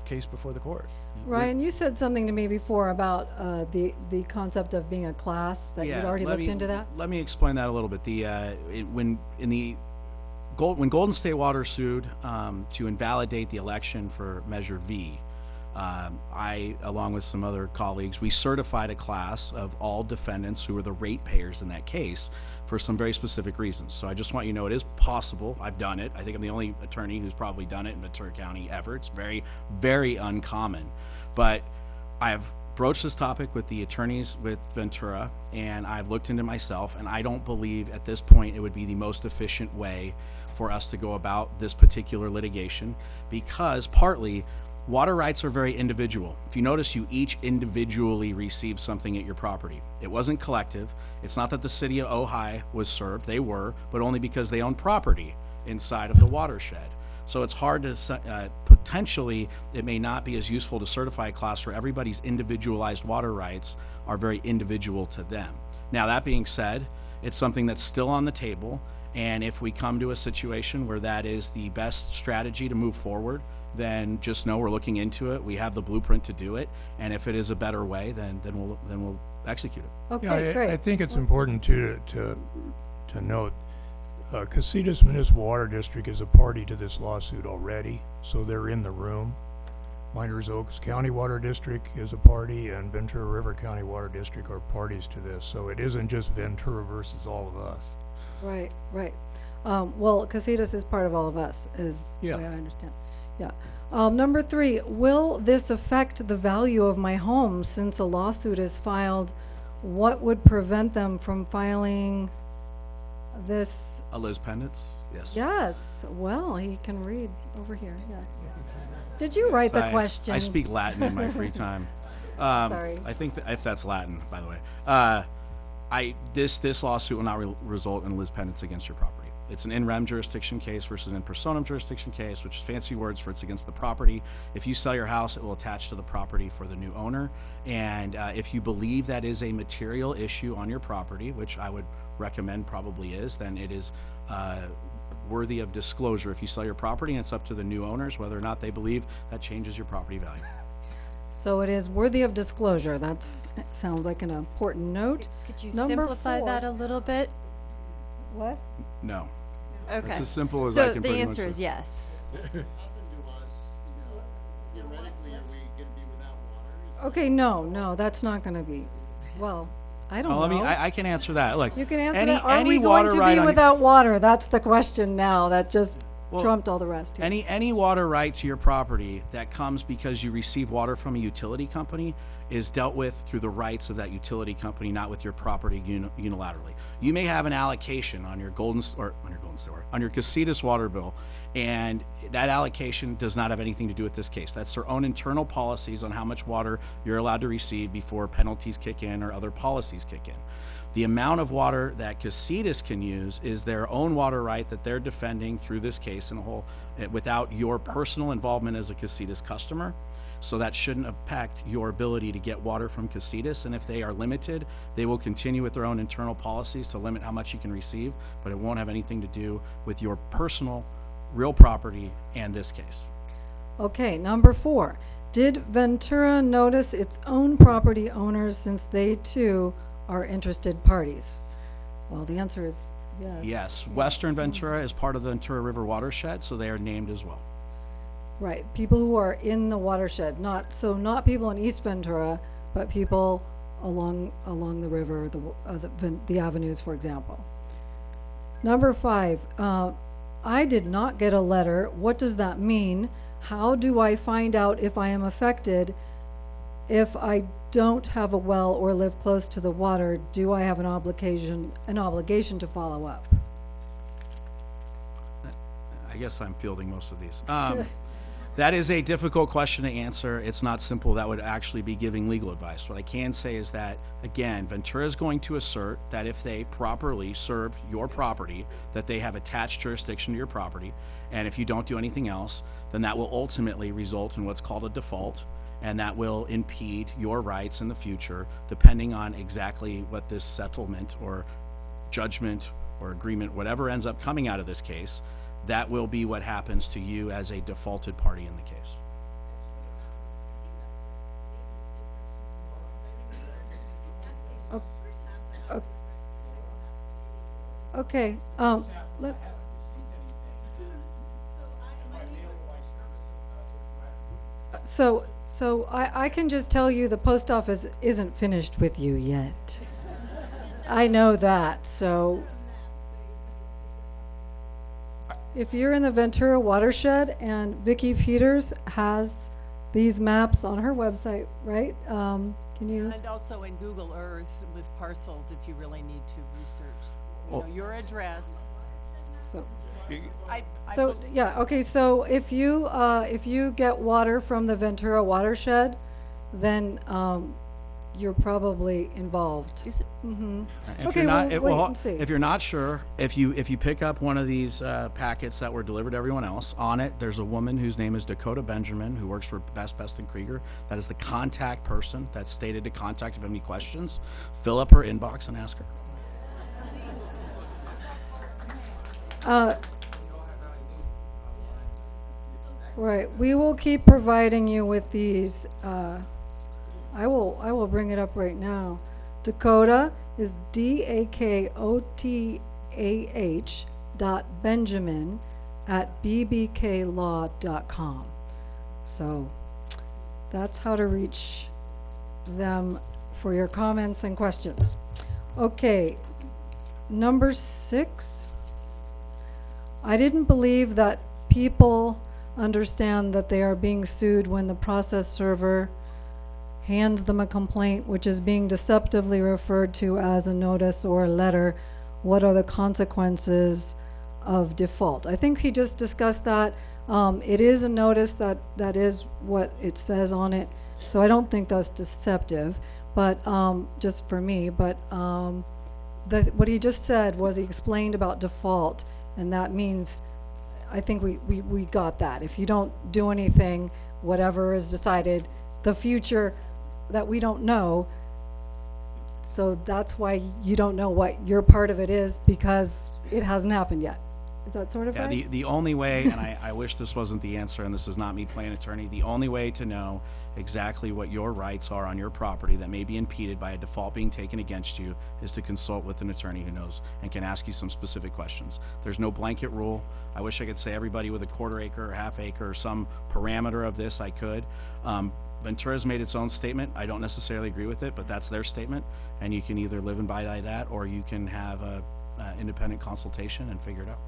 case before the court. Ryan, you said something to me before about the concept of being a class, that you'd already looked into that. Let me explain that a little bit. When Golden State Water sued to invalidate the election for Measure V, I, along with some other colleagues, we certified a class of all defendants who were the ratepayers in that case for some very specific reasons. So I just want you to know it is possible. I've done it. I think I'm the only attorney who's probably done it in Ventura County ever. It's very, very uncommon. But I've broached this topic with the attorneys with Ventura, and I've looked into myself, and I don't believe at this point it would be the most efficient way for us to go about this particular litigation, because partly Water rights are very individual. If you notice, you each individually received something at your property. It wasn't collective. It's not that the city of Ojai was served. They were, but only because they own property inside of the watershed. So it's hard to, potentially, it may not be as useful to certify a class where everybody's individualized water rights are very individual to them. Now, that being said, it's something that's still on the table, and if we come to a situation where that is the best strategy to move forward, then just know we're looking into it. We have the blueprint to do it, and if it is a better way, then we'll execute it. Okay, Yeah, great. I think it's important too to note, Casitas Municipal Water District is a party to this lawsuit already, so they're in the room. Miners Oaks County Water District is a party, and Ventura River County Water District are parties to this, so it isn't just Ventura versus all of us. Right, right. Well, Casitas is part of all of us, is the Yeah. way I understand. Yeah. Number 3, will this affect the value of my home since a lawsuit is filed? What would prevent them from filing this? Liz Pendants? Yes. Yes. Well, he can read over here. Yes. Did you write the question? I speak Latin in my free time. Sorry. I think if that's Latin, by the way. This lawsuit will not result in Liz Pendants against your property. It's an in rem jurisdiction case versus in personam jurisdiction case, which is fancy words for it's against the property. If you sell your house, it will attach to the property for the new owner. And if you believe that is a material issue on your property, which I would recommend probably is, then it is worthy of disclosure. If you sell your property, and it's up to the new owners whether or not they believe that changes your property value. So it is worthy of disclosure. That sounds like an important note. Could you Number simplify 4. that a little bit? What? No. Okay. It's as simple as I So can the pretty much answer say. is yes. Happened to us, theoretically, are we gonna be without water? Okay, no, that's not going to be. Well, I don't Oh, know. I can answer that. Look, You can answer any, that. Are any we going water to right be on- without water? That's the question now. That just Well, trumped all the rest. Here. Any water right to your property that comes because you receive water from a utility company is dealt with through the rights of that utility company, not with your property unilaterally. You may have an allocation on your on your Casitas water bill, and that allocation does not have anything to do with this case. That's their own internal policies on how much water you're allowed to receive before penalties kick in or other policies kick in. The amount of water that Casitas can use is their own water right that they're defending through this case in a whole, without your personal involvement as a Casitas customer. So that shouldn't impact your ability to get water from Casitas. And if they are limited, they will continue with their own internal policies to limit how much you can receive, but it won't have anything to do with your personal real property and this case. Okay, number 4. Did Ventura notice its own property owners since they too are interested parties? Well, the answer is yes. Yes, Western Ventura is part of the Ventura River watershed, so they are named as well. Right, people who are in the watershed, not people in East Ventura, but people along the river, the avenues, for example. Number 5, I did not get a letter. What does that mean? How do I find out if I am affected? If I don't have a well or live close to the water, do I have an obligation to follow up? I guess I'm fielding most of these. That is a difficult question to answer. It's not simple. That would actually be giving legal advice. What I can say is that, again, Ventura is going to assert that if they properly served your property, that they have attached jurisdiction to your property, and if you don't do anything else, then that will ultimately result in what's called a default, and that will impede your rights in the future, depending on exactly what this settlement or judgment or agreement, whatever ends up coming out of this case, that will be what happens to you as a defaulted party in the case. Okay, so I can just tell you the post office isn't finished with you yet. I know that, so if you're in the Ventura watershed, and Vicki Peters has these maps on her website, right? Can you? And also in Google Earth with parcels if you really need to research, Well- your address. So, So, yeah, okay, so if you get water from the Ventura Watershed, then, you're probably involved. If Okay, you're not, well, well, wait and see. if you're not sure, if you pick up one of these packets that were delivered to everyone else, on it there's a woman whose name is Dakota Benjamin, who works for Best and Krieger. That is the contact person that's stated to contact if you have any questions. Fill up her inbox and ask her. Right, we will keep providing you with these, I will bring it up right now. Dakota is DAKOTAH.Benjamin@bbklaw.com. So that's how to reach them for your comments and questions. Okay, number 6. I didn't believe that people understand that they are being sued when the process server hands them a complaint which is being deceptively referred to as a notice or a letter. What are the consequences of default? I think he just discussed that. It is a notice, that is what it says on it. So I don't think that's deceptive, but just for me. But what he just said was he explained about default, and that means, I think we got that. If you don't do anything, whatever is decided, the future that we don't know, so that's why you don't know what your part of it is, because it hasn't happened yet. Is that sort of Yeah, right? the only way, and I wish this wasn't the answer, and this is not me playing attorney, the only way to know exactly what your rights are on your property that may be impeded by a default being taken against you is to consult with an attorney who knows and can ask you some specific questions. There's no blanket rule. I wish I could say everybody with a quarter acre or half acre or some parameter of this I could. Ventura's made its own statement. I don't necessarily agree with it, but that's their statement, and you can either live and by that, or you can have a independent consultation and figure it out.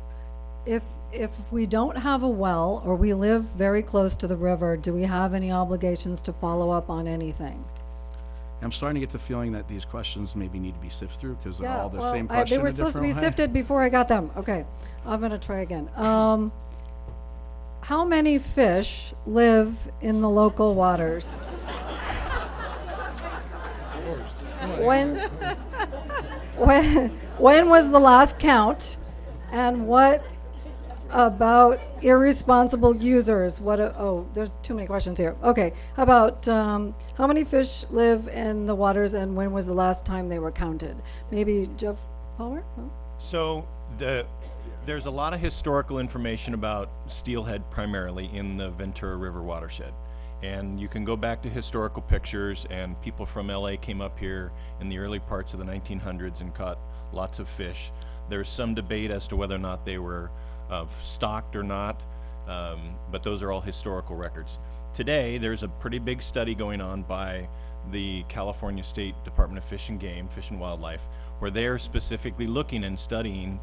If we don't have a well, or we live very close to the river, do we have any obligations to follow up on anything? I'm starting to get the feeling that these questions maybe need to be sifted through because they're all the same they question. were a supposed to be different way. sifted before I got them. Okay, I'm gonna try again. How many fish live in the local waters? When was the last count? And what about irresponsible users? There's too many questions here. Okay, how about how many fish live in the waters, and when was the last time they were counted? Maybe Jeff Palmer? No? So there's a lot of historical information about steelhead primarily in the Ventura River watershed. And you can go back to historical pictures, and people from LA came up here in the early parts of the 1900s and caught lots of fish. There's some debate as to whether or not they were stocked or not, but those are all historical records. Today, there's a pretty big study going on by the California State Department of Fish and Game, Fish and Wildlife, where they're specifically looking and studying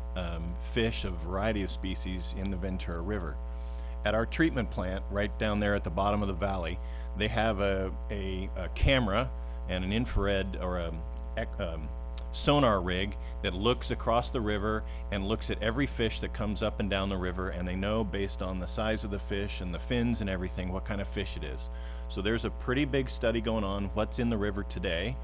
fish of a variety of species in the Ventura River. At our treatment plant, right down there at the bottom of the valley, they have a camera and an infrared or a sonar rig that looks across the river and looks at every fish that comes up and down the river, and they know based on the size of the fish and the fins and everything what kind of fish it is. So there's a pretty big study going on what's in the river today,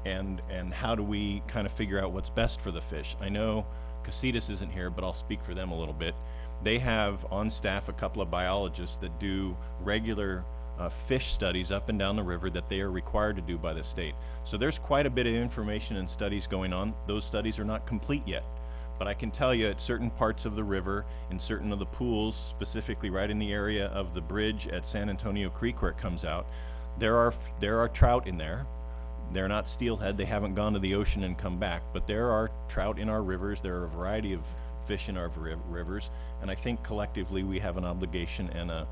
and how do we kind of figure out what's best for the fish. I know Casitas isn't here, but I'll speak for them a little bit. They have on staff a couple of biologists that do regular fish studies up and down the river that they are required to do by the state. So there's quite a bit of information and studies going on. Those studies are not complete yet, but I can tell you at certain parts of the river, in certain of the pools, specifically right in the area of the bridge at San Antonio Creek where it comes out, there are trout in there. They're not steelhead. They haven't gone to the ocean and come back, but there are trout in our rivers. There are a variety of fish in our rivers, and I think collectively we have an obligation and a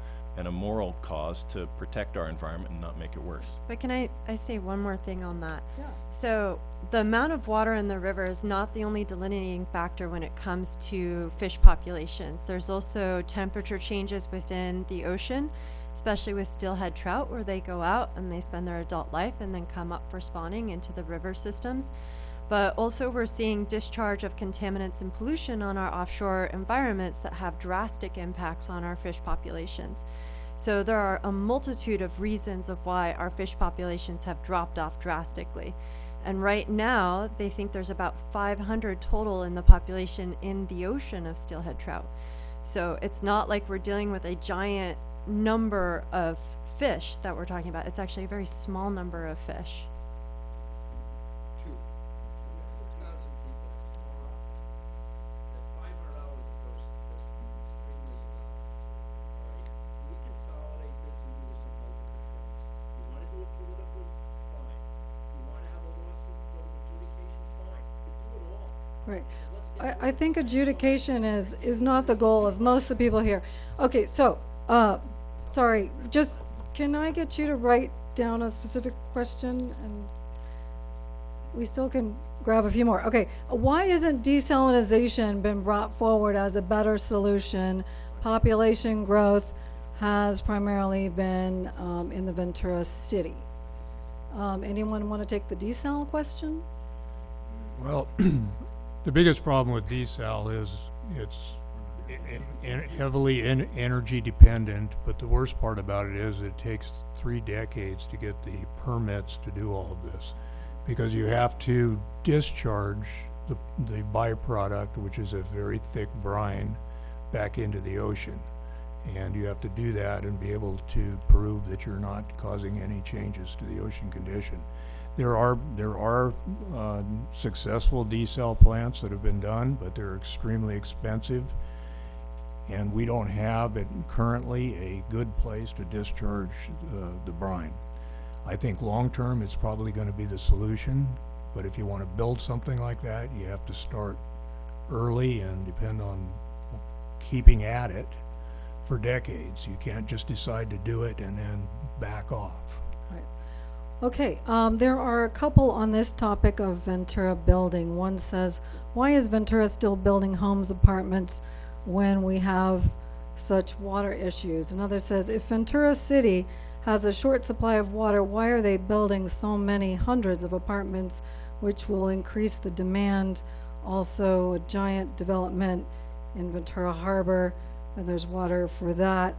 moral cause to protect our environment and not make it worse. But can I say one more thing on that? Yeah. So the amount of water in the river is not the only delineating factor when it comes to fish populations. There's also temperature changes within the ocean, especially with steelhead trout, where they go out and they spend their adult life and then come up for spawning into the river systems. but also we're seeing discharge of contaminants and pollution on our offshore environments that have drastic impacts on our fish populations. So there are a multitude of reasons of why our fish populations have dropped off drastically. And right now, they think there's about 500 total in the population in the ocean of steelhead trout. So it's not like we're dealing with a giant number of fish that we're talking about. It's actually a very small number of fish. 6,000 people. At $500 a person, that's extremely low. All right? We consolidate this and do this on multiple fronts. You want to do it politically? Fine. You want to have a lawsuit and go to adjudication? Fine. You do it all. Right. Let's get I think adjudication is not the goal of most of the people here. Okay, so, sorry, just, can I get you to write down a specific question, and we still can grab a few more. Okay, why isn't desalinization been brought forward as a better solution? Population growth has primarily been in the Ventura City. Anyone want to take the desal question? Well, the biggest problem with desal is it's heavily energy dependent, but the worst part about it is it takes 3 decades to get the permits to do all of this, because you have to discharge the byproduct, which is a very thick brine, back into the ocean. And you have to do that and be able to prove that you're not causing any changes to the ocean condition. There are successful desal plants that have been done, but they're extremely expensive, and we don't have currently a good place to discharge the brine. I think long term it's probably going to be the solution, but if you want to build something like that, you have to start early and depend on keeping at it for decades. You can't just decide to do it and then back off. Right. Okay, there are a couple on this topic of Ventura building. One says, why is Ventura still building homes, apartments, when we have such water issues? Another says, if Ventura City has a short supply of water, why are they building so many hundreds of apartments, which will increase the demand? Also, a giant development in Ventura Harbor, and there's water for that.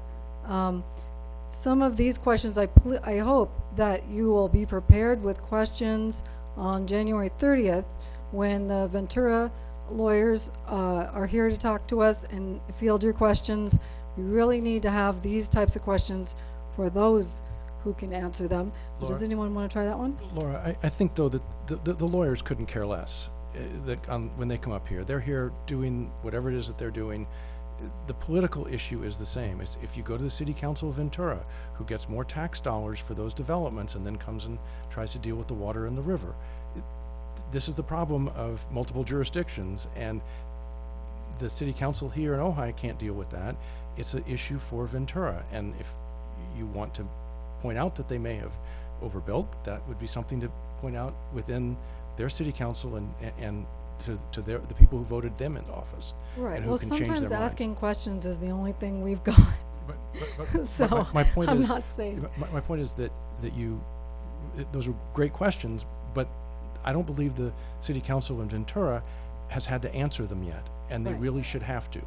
Some of these questions, I hope that you will be prepared with questions on January 30th when the Ventura lawyers are here to talk to us and field your questions. We really need to have these types of questions for those who can answer them. Laura? Does anyone want to try that one? Laura, I think though that the lawyers couldn't care less when they come up here. They're here doing whatever it is that they're doing. The political issue is the same. It's if you go to the City Council of Ventura, who gets more tax dollars for those developments and then comes and tries to deal with the water in the river. This is the problem of multiple jurisdictions, and the City Council here in Ojai can't deal with that. It's an issue for Ventura, and if you want to point out that they may have overbuilt, that would be something to point out within their City Council and to the people who voted them into office. Right. And who Well, can change sometimes their minds. asking questions is the only thing we've got. But So my point I'm is, not saying. my point is that those are great questions, but I don't believe the City Council in Ventura has had to answer them yet, and they Right. really should have to.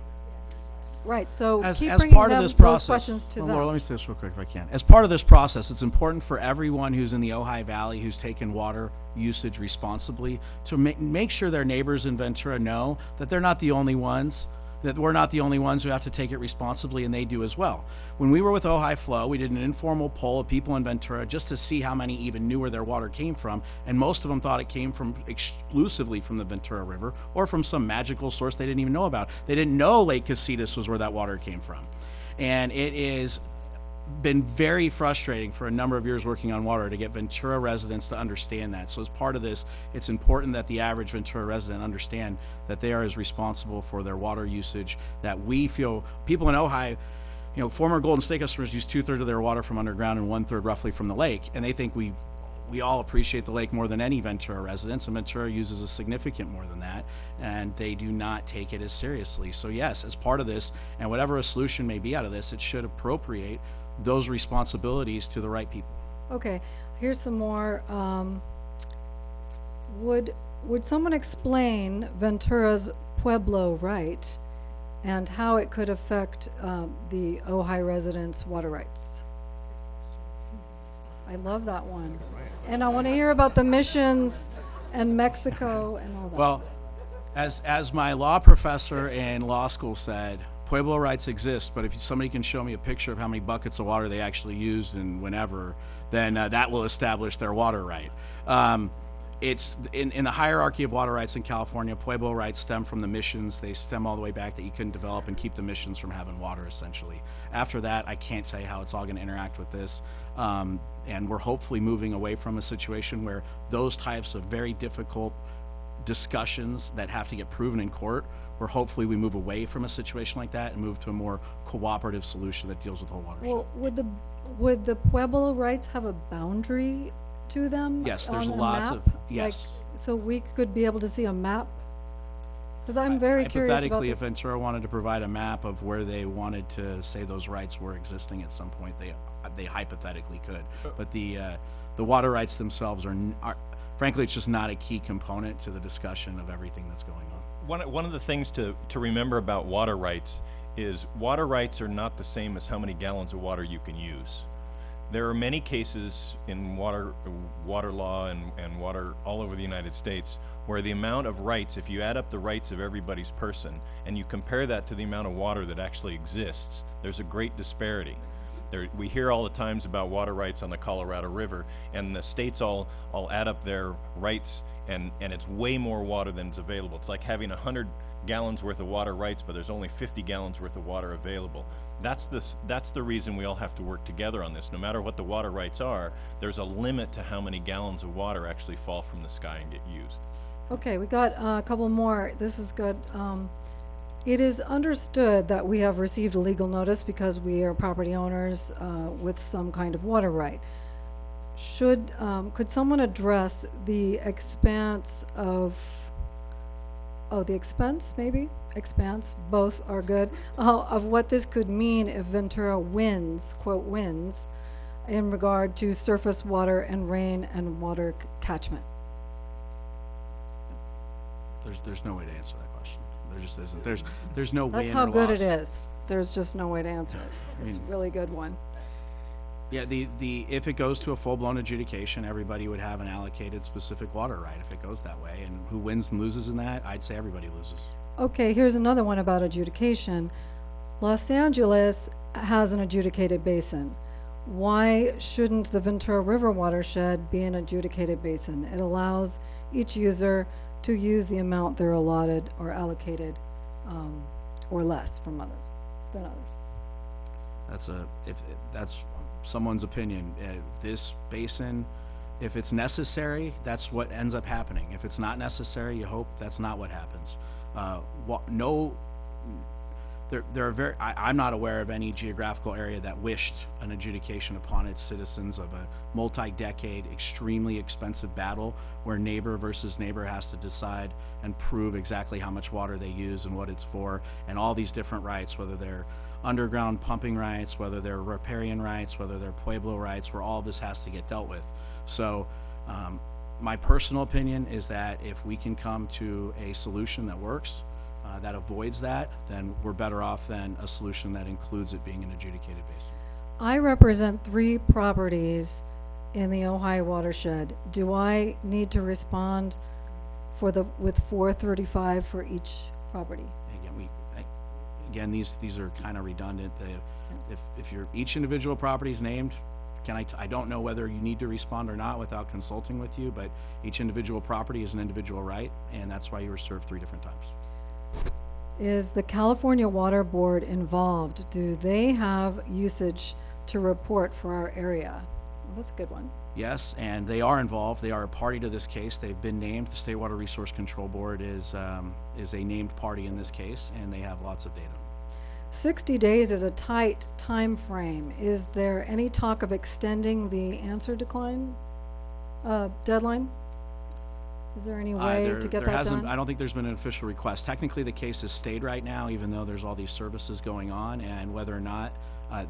Right. So As keep part bringing of them, this those process, questions to well, them. Laura, let me say this real quick if I can. As part of this process, it's important for everyone who's in the Ojai Valley who's taken water usage responsibly to make sure their neighbors in Ventura know that they're not the only ones, that we're not the only ones who have to take it responsibly, and they do as well. When we were with Ojai Flow, we did an informal poll of people in Ventura just to see how many even knew where their water came from, and most of them thought it came from exclusively from the Ventura River or from some magical source they didn't even know about. They didn't know Lake Casitas was where that water came from. And it is been very frustrating for a number of years working on water to get Ventura residents to understand that. So as part of this, it's important that the average Ventura resident understand that they are as responsible for their water usage that we feel. People in Ojai, you know, former Golden State customers use 2/3 of their water from underground and 1/3 roughly from the lake, and they think we all appreciate the lake more than any Ventura residents, and Ventura uses a significant more than that, and they do not take it as seriously. So yes, as part of this, and whatever a solution may be out of this, it should appropriate those responsibilities to the right people. Okay, here's some more. Would would someone explain Ventura's Pueblo right and how it could affect the Ojai residents' water rights? I love that one. And I want to hear about the missions and Mexico and all that. Well, as my law professor in law school said, Pueblo rights exist, but if somebody can show me a picture of how many buckets of water they actually used and whenever, then that will establish their water right. It's in the hierarchy of water rights in California, Pueblo rights stem from the missions. They stem all the way back that you couldn't develop and keep the missions from having water, essentially. After that, I can't tell you how it's all going to interact with this. And we're hopefully moving away from a situation where those types of very difficult discussions that have to get proven in court, where hopefully we move away from a situation like that and move to a more cooperative solution that deals with the whole watershed. Well, would the Pueblo rights have a boundary to them? Yes, there's on a lots map? of- yes. Like, so we could be able to see a map? Because I'm very curious about Hypothetically, if this. Ventura wanted to provide a map of where they wanted to say those rights were existing at some point, they hypothetically could. But the water rights themselves are frankly, it's just not a key component to the discussion of everything that's going on. One of the things to remember about water rights is water rights are not the same as how many gallons of water you can use. There are many cases in water law and water all over the United States where the amount of rights, if you add up the rights of everybody's person and you compare that to the amount of water that actually exists, there's a great disparity. We hear all the times about water rights on the Colorado River, and the states all add up their rights, and it's way more water than is available. It's like having 100 gallons worth of water rights, but there's only 50 gallons worth of water available. That's the reason we all have to work together on this. No matter what the water rights are, there's a limit to how many gallons of water actually fall from the sky and get used. Okay, we got a couple more. This is good. It is understood that we have received a legal notice because we are property owners with some kind of water right. Could someone address the expanse of, the expense maybe? Expanse, both are good, of what this could mean if Ventura wins, quote, wins, in regard to surface water and rain and water catchment? There's no way to answer that question. There just isn't. There's no win That's how or good loss. it is. There's just no way to answer it. It's a really good one. Yeah, if it goes to a full-blown adjudication, everybody would have an allocated specific water right if it goes that way. And who wins and loses in that? I'd say everybody loses. Okay, here's another one about adjudication. Los Angeles has an adjudicated basin. Why shouldn't the Ventura River watershed be an adjudicated basin? It allows each user to use the amount they're allotted or allocated, or less from others than others. That's someone's opinion. This basin, if it's necessary, that's what ends up happening. If it's not necessary, you hope that's not what happens. I'm not aware of any geographical area that wished an adjudication upon its citizens of a multi-decade, extremely expensive battle where neighbor versus neighbor has to decide and prove exactly how much water they use and what it's for, and all these different rights, whether they're underground pumping rights, whether they're riparian rights, whether they're Pueblo rights, where all this has to get dealt with. So my personal opinion is that if we can come to a solution that works, that avoids that, then we're better off than a solution that includes it being an adjudicated basin. I represent 3 properties in the Ojai watershed. Do I need to respond with 435 for each property? Again, these are kind of redundant. If each individual property is named, I don't know whether you need to respond or not without consulting with you, but each individual property is an individual right, and that's why you were served 3 different times. Is the California Water Board involved? Do they have usage to report for our area? Well, that's a good one. Yes, and they are involved. They are a party to this case. They've been named. The State Water Resource Control Board is a named party in this case, and they have lots of data. 60 days is a tight time frame. Is there any talk of extending the answer deadline? Is there any way to get that done? I don't think there's been an official request. Technically, the case has stayed right now, even though there's all these services going on, and whether or not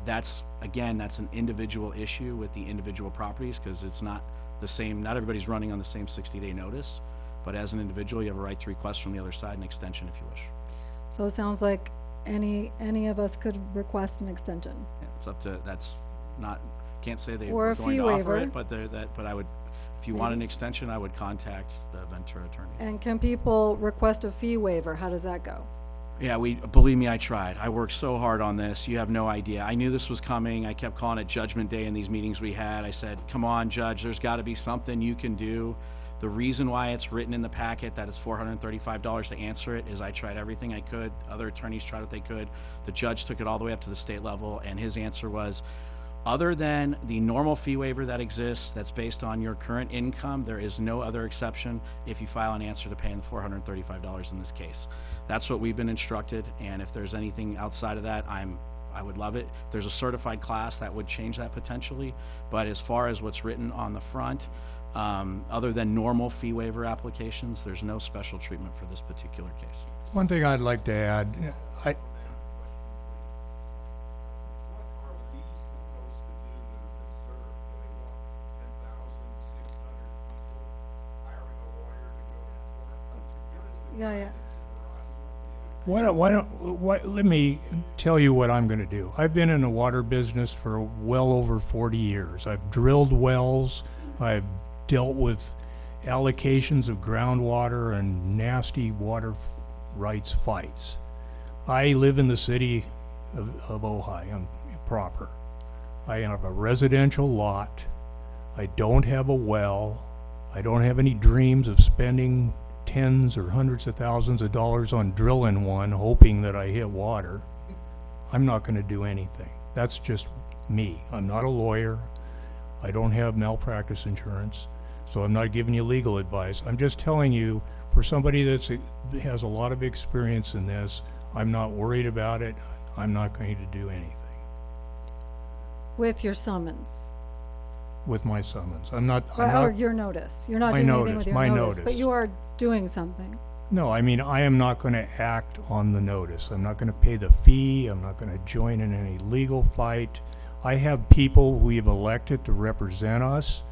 that's an individual issue with the individual properties, because it's not the same. Not everybody's running on the same 60-day notice. But as an individual, you have a right to request from the other side an extension if you wish. So it sounds like any of us could request an extension. Yeah, it's up to, that's not, can't say they Or were a going fee to offer waiver. it, but I would, if you want an extension, I would contact the Ventura attorney. And can people request a fee waiver? How does that go? Yeah, believe me, I tried. I worked so hard on this. You have no idea. I knew this was coming. I kept calling it Judgment Day in these meetings we had. I said, come on, Judge, there's got to be something you can do. The reason why it's written in the packet that it's $435 to answer it is I tried everything I could. Other attorneys tried what they could. The judge took it all the way up to the state level, and his answer was, other than the normal fee waiver that exists that's based on your current income, there is no other exception if you file an answer to paying the $435 in this case. That's what we've been instructed, and if there's anything outside of that, I would love it. There's a certified class that would change that potentially, but as far as what's written on the front, other than normal fee waiver applications, there's no special treatment for this particular case. One thing I'd like to add, What are we supposed to do that have been served? I mean, what, 10,600 people hiring a lawyer to go to court? Yeah, yeah. let me tell you what I'm going to do. I've been in the water business for well over 40 years. I've drilled wells. I've dealt with allocations of groundwater and nasty water rights fights. I live in the city of Ojai. I'm proper. I have a residential lot. I don't have a well. I don't have any dreams of spending tens or hundreds of thousands of dollars on drilling one, hoping that I hit water. I'm not going to do anything. That's just me. I'm not a lawyer. I don't have malpractice insurance, so I'm not giving you legal advice. I'm just telling you, for somebody that has a lot of experience in this, I'm not worried about it. I'm not going to do anything With your summons. with my summons. I'm not. Or your notice. You're not My doing anything notice, with your my notice, but notice. you are doing something. No, I mean, I am not going to act on the notice. I'm not going to pay the fee. I'm not going to join in any legal fight. I have people who we've elected to represent us,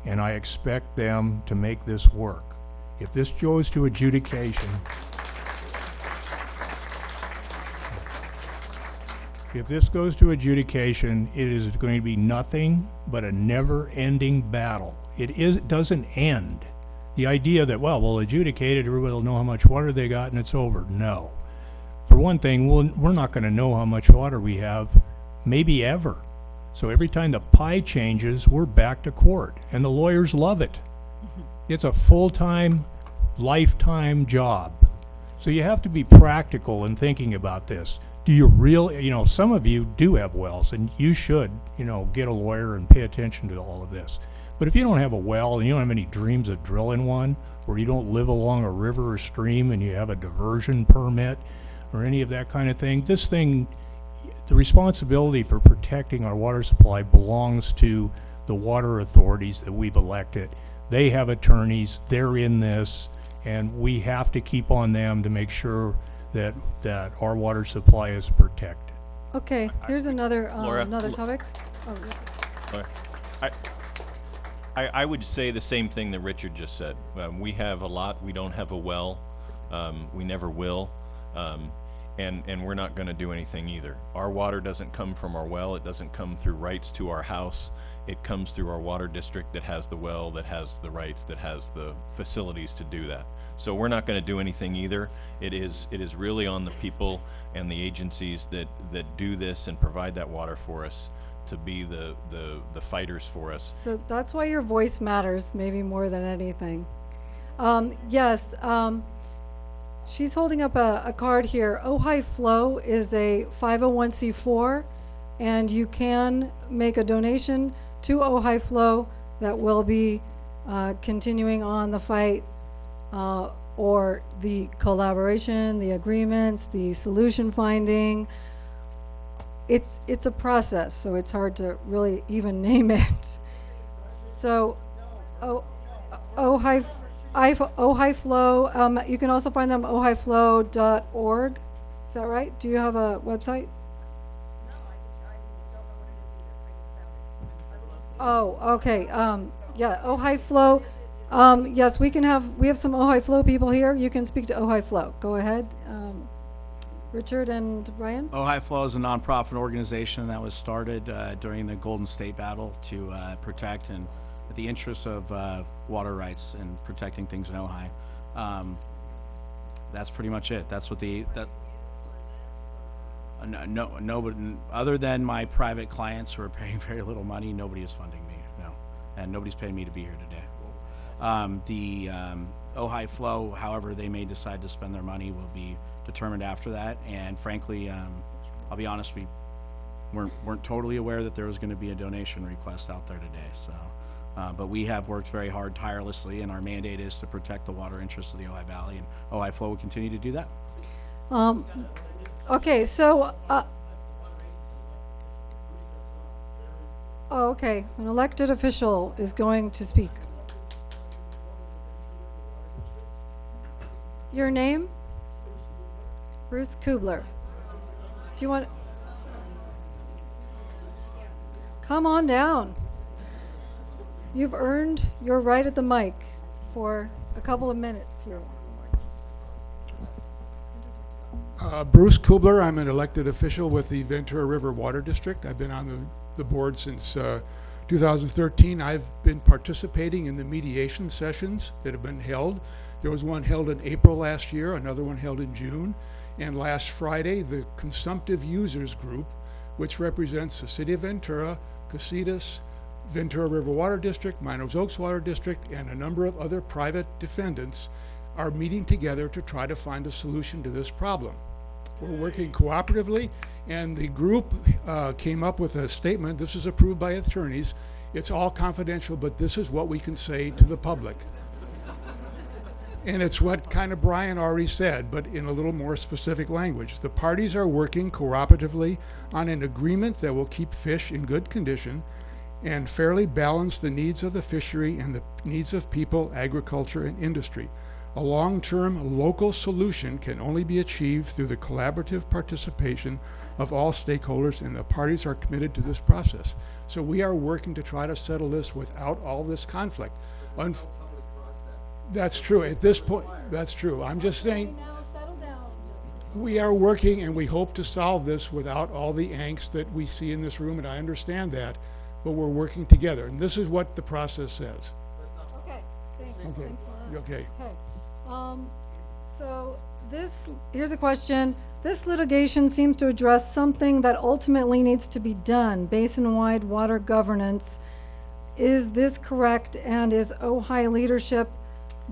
and I expect them to make this work. If this goes to adjudication, it is going to be nothing but a never-ending battle. It doesn't end. The idea that, well, we'll adjudicate it, everybody will know how much water they got, and it's over. No. For one thing, we're not going to know how much water we have, maybe ever. So every time the pie changes, we're back to court, and the lawyers love it. It's a full-time, lifetime job. So you have to be practical in thinking about this. Do you really, some of you do have wells, and you should, get a lawyer and pay attention to all of this. But if you don't have a well and you don't have any dreams of drilling one, or you don't live along a river or stream and you have a diversion permit or any of that kind of thing, the responsibility for protecting our water supply belongs to the water authorities that we've elected. They have attorneys, they're in this, and we have to keep on them to make sure that our water supply is protected. Okay, here's another Laura, topic. Oh, yeah. I would say the same thing that Richard just said. We have a lot. We don't have a well. We never will. And we're not going to do anything either. Our water doesn't come from our well. It doesn't come through rights to our house. It comes through our water district that has the well, that has the rights, that has the facilities to do that. So we're not going to do anything either. It is really on the people and the agencies that do this and provide that water for us to be the fighters for us. So that's why your voice matters, maybe more than anything. Yes, she's holding up a card here. Ojai Flow is a 501c4, and you can make a donation to Ojai Flow that will be continuing on the fight or the collaboration, the agreements, the solution finding. It's a process, so it's hard to really even name it. So, Ojai Flow. You can also find them ojaiflow.org. Is that right? Do you have a website? No, I don't know what it is either. I just found it. Oh, okay. Yeah, Ojai Flow. Yes, we have some Ojai Flow people here. You can speak to Ojai Flow. Go ahead. Richard and Brian? Ojai Flow is a nonprofit organization that was started during the Golden State Battle to protect and the interests of water rights and protecting things in Ojai. That's pretty much it. That's what nobody other than my private clients who are paying very little money. Nobody is funding me, no, and nobody's paying me to be here today. The Ojai Flow, however they may decide to spend their money, will be determined after that. And frankly, I'll be honest, we weren't totally aware that there was going to be a donation request out there today. So, but we have worked very hard, tirelessly, and our mandate is to protect the water interests of the Ojai Valley, and Ojai Flow will continue to do that. Okay, so, oh, okay, an elected official is going to speak. Your name? Bruce Kubler. Do you want? Come on down. You've earned your right at the mic for a couple of minutes here. Bruce Kubler, I'm an elected official with the Ventura River Water District. I've been on the board since 2013. I've been participating in the mediation sessions that have been held. There was one held in April last year, another one held in June, and last Friday, the Consumptive Users Group, which represents the City of Ventura, Casitas, Ventura River Water District, Minos Oaks Water District, and a number of other private defendants, are meeting together to try to find a solution to this problem. We're working cooperatively, and the group came up with a statement. This is approved by attorneys. It's all confidential, but this is what we can say to the public. And it's what kind of Brian already said, but in a little more specific language. The parties are working cooperatively on an agreement that will keep fish in good condition and fairly balance the needs of the fishery and the needs of people, agriculture, and industry. A long-term local solution can only be achieved through the collaborative participation of all stakeholders, and the parties are committed to this process. So we are working to try to settle this without all this conflict. That's true. At this point, that's true. I'm just saying, we are working, and we hope to solve this without all the angst that we see in this room, and I understand that, but we're working together, and this is what the process says. Okay, thanks. Okay. Thanks a lot. Okay. Okay. So here's a question. This litigation seems to address something that ultimately needs to be done, basin-wide water governance. Is this correct? And is Ojai leadership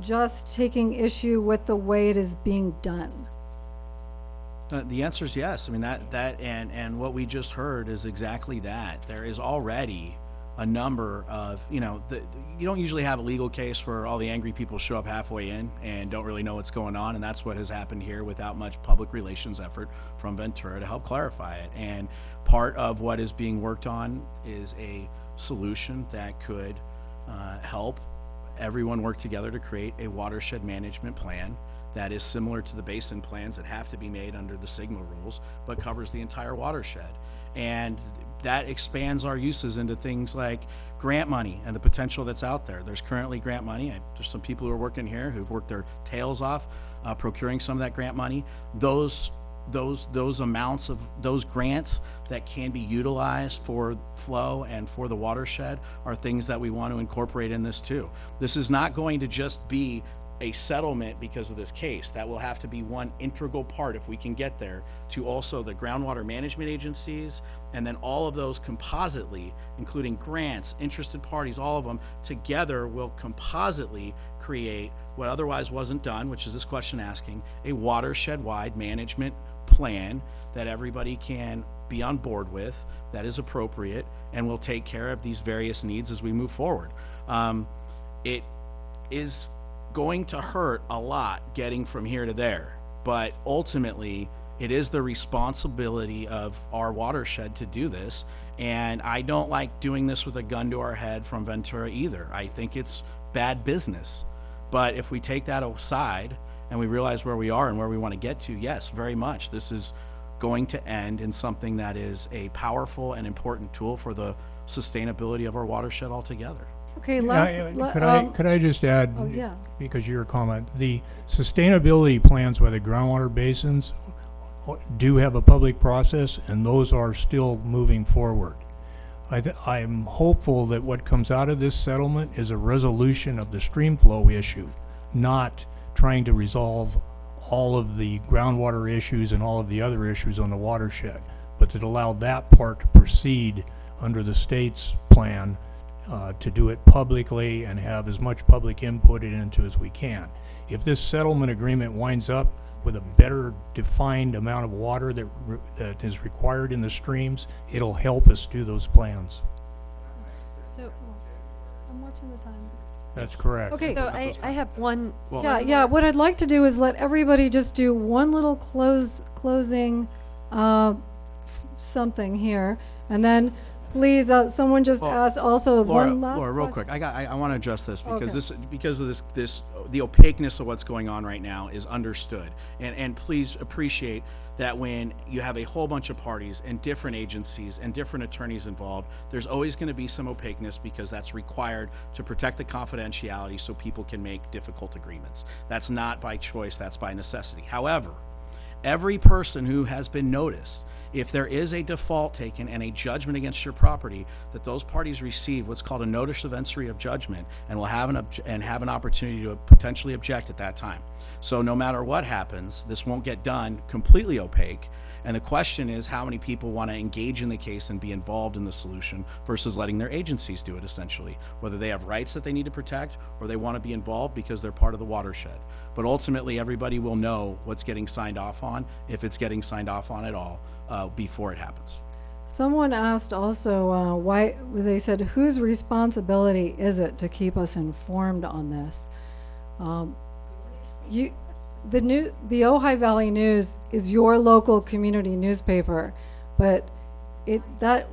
just taking issue with the way it is being done? The answer is yes. I mean, and what we just heard is exactly that. There is already a number of, you don't usually have a legal case where all the angry people show up halfway in and don't really know what's going on, and that's what has happened here without much public relations effort from Ventura to help clarify it. And part of what is being worked on is a solution that could help everyone work together to create a watershed management plan that is similar to the basin plans that have to be made under the signal rules, but covers the entire watershed. And that expands our uses into things like grant money and the potential that's out there. There's currently grant money. There's some people who are working here who've worked their tails off procuring some of that grant money. Those amounts of those grants that can be utilized for flow and for the watershed are things that we want to incorporate in this too. This is not going to just be a settlement because of this case. That will have to be one integral part, if we can get there, to also the groundwater management agencies, and then all of those compositely, including grants, interested parties, all of them together will compositely create what otherwise wasn't done, which is this question asking, a watershed-wide management plan that everybody can be on board with, that is appropriate, and will take care of these various needs as we move forward. It is going to hurt a lot getting from here to there, but ultimately it is the responsibility of our watershed to do this, and I don't like doing this with a gun to our head from Ventura either. I think it's bad business, but if we take that aside and we realize where we are and where we want to get to, yes, very much this is going to end in something that is a powerful and important tool for the sustainability of our watershed altogether. Okay, Could I just add? oh, yeah. Because of your comment, the sustainability plans by the groundwater basins do have a public process, and those are still moving forward. I'm hopeful that what comes out of this settlement is a resolution of the stream flow issue, not trying to resolve all of the groundwater issues and all of the other issues on the watershed, but to allow that part to proceed under the state's plan, to do it publicly and have as much public input into as we can. If this settlement agreement winds up with a better defined amount of water that is required in the streams, it'll help us do those plans. So, I'm watching the time. That's correct. Okay. so I have one. Yeah, what I'd like to do is let everybody just do one little closing something here, and then please, someone just asked also one last Laura, real question. quick, I want to address this because Okay. because of this the opaqueness of what's going on right now is understood, and please appreciate that when you have a whole bunch of parties and different agencies and different attorneys involved, there's always going to be some opaqueness because that's required to protect the confidentiality so people can make difficult agreements. That's not by choice, that's by necessity. However, every person who has been noticed, if there is a default taken and a judgment against your property, that those parties receive what's called a notice of entry of judgment and will have an opportunity to potentially object at that time. So no matter what happens, this won't get done completely opaque. And the question is how many people want to engage in the case and be involved in the solution versus letting their agencies do it, essentially, whether they have rights that they need to protect or they want to be involved because they're part of the watershed. But ultimately, everybody will know what's getting signed off on, if it's getting signed off on at all, before it happens. Someone asked also why, they said, whose responsibility is it to keep us informed on this? The Ojai Valley News is your local community newspaper, but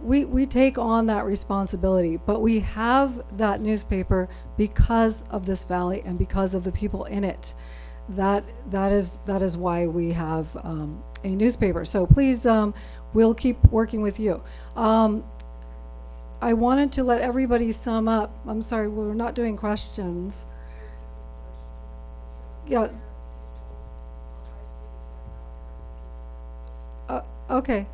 we take on that responsibility. But we have that newspaper because of this valley and because of the people in it. That is why we have a newspaper. So please, we'll keep working with you. I wanted to let everybody sum up. I'm sorry, we're not doing questions. Yeah. Okay.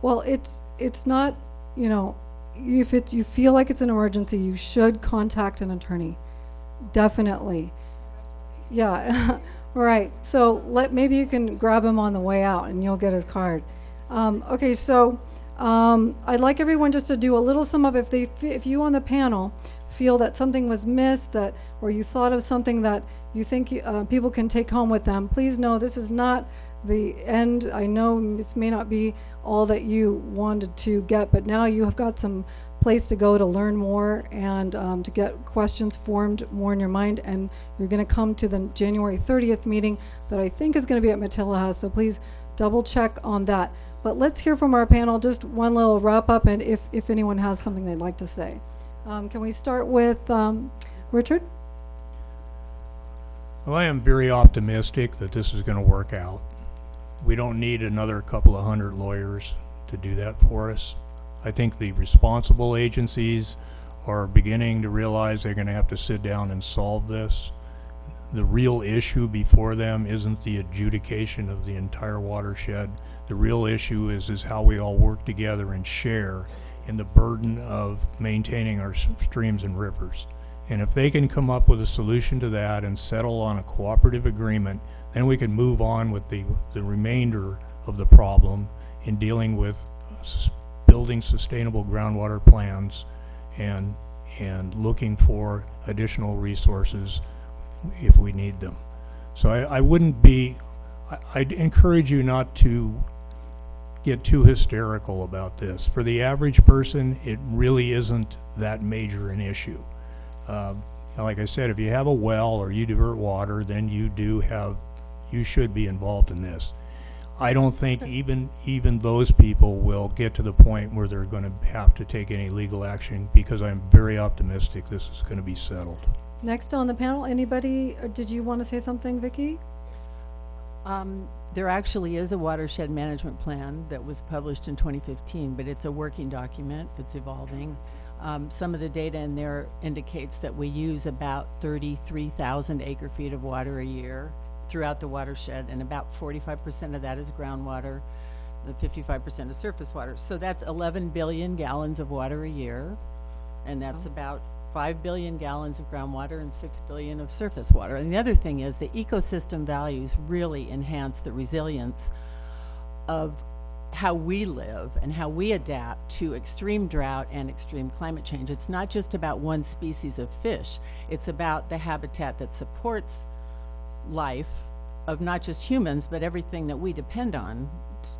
Well, it's not, if you feel like it's an emergency, you should contact an attorney. Definitely. Yeah. Right. So maybe you can grab him on the way out and you'll get his card. Okay, so I'd like everyone just to do a little sum up. If you on the panel feel that something was missed, or you thought of something that you think people can take home with them, please know this is not the end. I know this may not be all that you wanted to get, but now you have got some place to go to learn more and to get questions formed more in your mind, and you're going to come to the January 30th meeting that I think is going to be at Matilla House, so please double check on that. But let's hear from our panel, just one little wrap up, and if anyone has something they'd like to say. Can we start with Richard? Well, I am very optimistic that this is going to work out. We don't need another couple of hundred lawyers to do that for us. I think the responsible agencies are beginning to realize they're going to have to sit down and solve this. The real issue before them isn't the adjudication of the entire watershed. The real issue is how we all work together and share in the burden of maintaining our streams and rivers. And if they can come up with a solution to that and settle on a cooperative agreement, then we can move on with the remainder of the problem in dealing with building sustainable groundwater plans and looking for additional resources if we need them. So I'd encourage you not to get too hysterical about this. For the average person, it really isn't that major an issue. Like I said, if you have a well or you divert water, then you should be involved in this. I don't think even those people will get to the point where they're going to have to take any legal action, because I'm very optimistic this is going to be settled. Next on the panel, anybody, or did you want to say something, Vicki? There actually is a watershed management plan that was published in 2015, but it's a working document. It's evolving. Some of the data in there indicates that we use about 33,000 acre-feet of water a year throughout the watershed, and about 45% of that is groundwater, the 55% is surface water. So that's 11 billion gallons of water a year, and that's about 5 billion gallons of groundwater and 6 billion of surface water. And the other thing is the ecosystem values really enhance the resilience of how we live and how we adapt to extreme drought and extreme climate change. It's not just about one species of fish. It's about the habitat that supports life of not just humans, but everything that we depend on,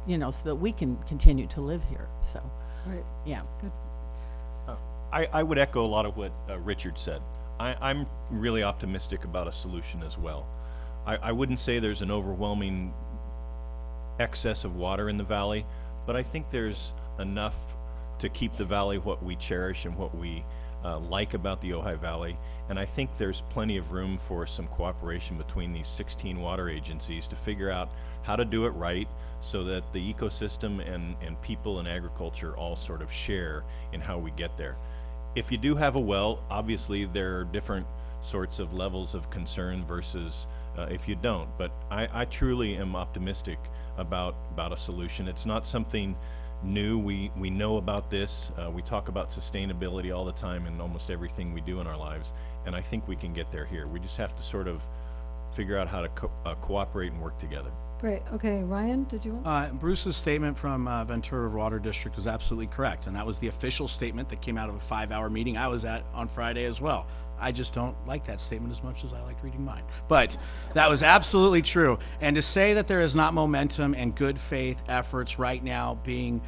you know, so that we can continue to live here. So, Right. yeah. Good. I would echo a lot of what Richard said. I'm really optimistic about a solution as well. I wouldn't say there's an overwhelming excess of water in the valley, but I think there's enough to keep the valley what we cherish and what we like about the Ojai Valley. And I think there's plenty of room for some cooperation between these 16 water agencies to figure out how to do it right so that the ecosystem and people and agriculture all sort of share in how we get there. If you do have a well, obviously there are different sorts of levels of concern versus if you don't. But I truly am optimistic about a solution. It's not something new. We know about this. We talk about sustainability all the time in almost everything we do in our lives, and I think we can get there here. We just have to sort of figure out how to cooperate and work together. Great. Okay, Ryan, did you want? Bruce's statement from Ventura Water District was absolutely correct, and that was the official statement that came out of a 5-hour meeting I was at on Friday as well. I just don't like that statement as much as I liked reading mine. But that was absolutely true. And to say that there is not momentum and good faith efforts right now being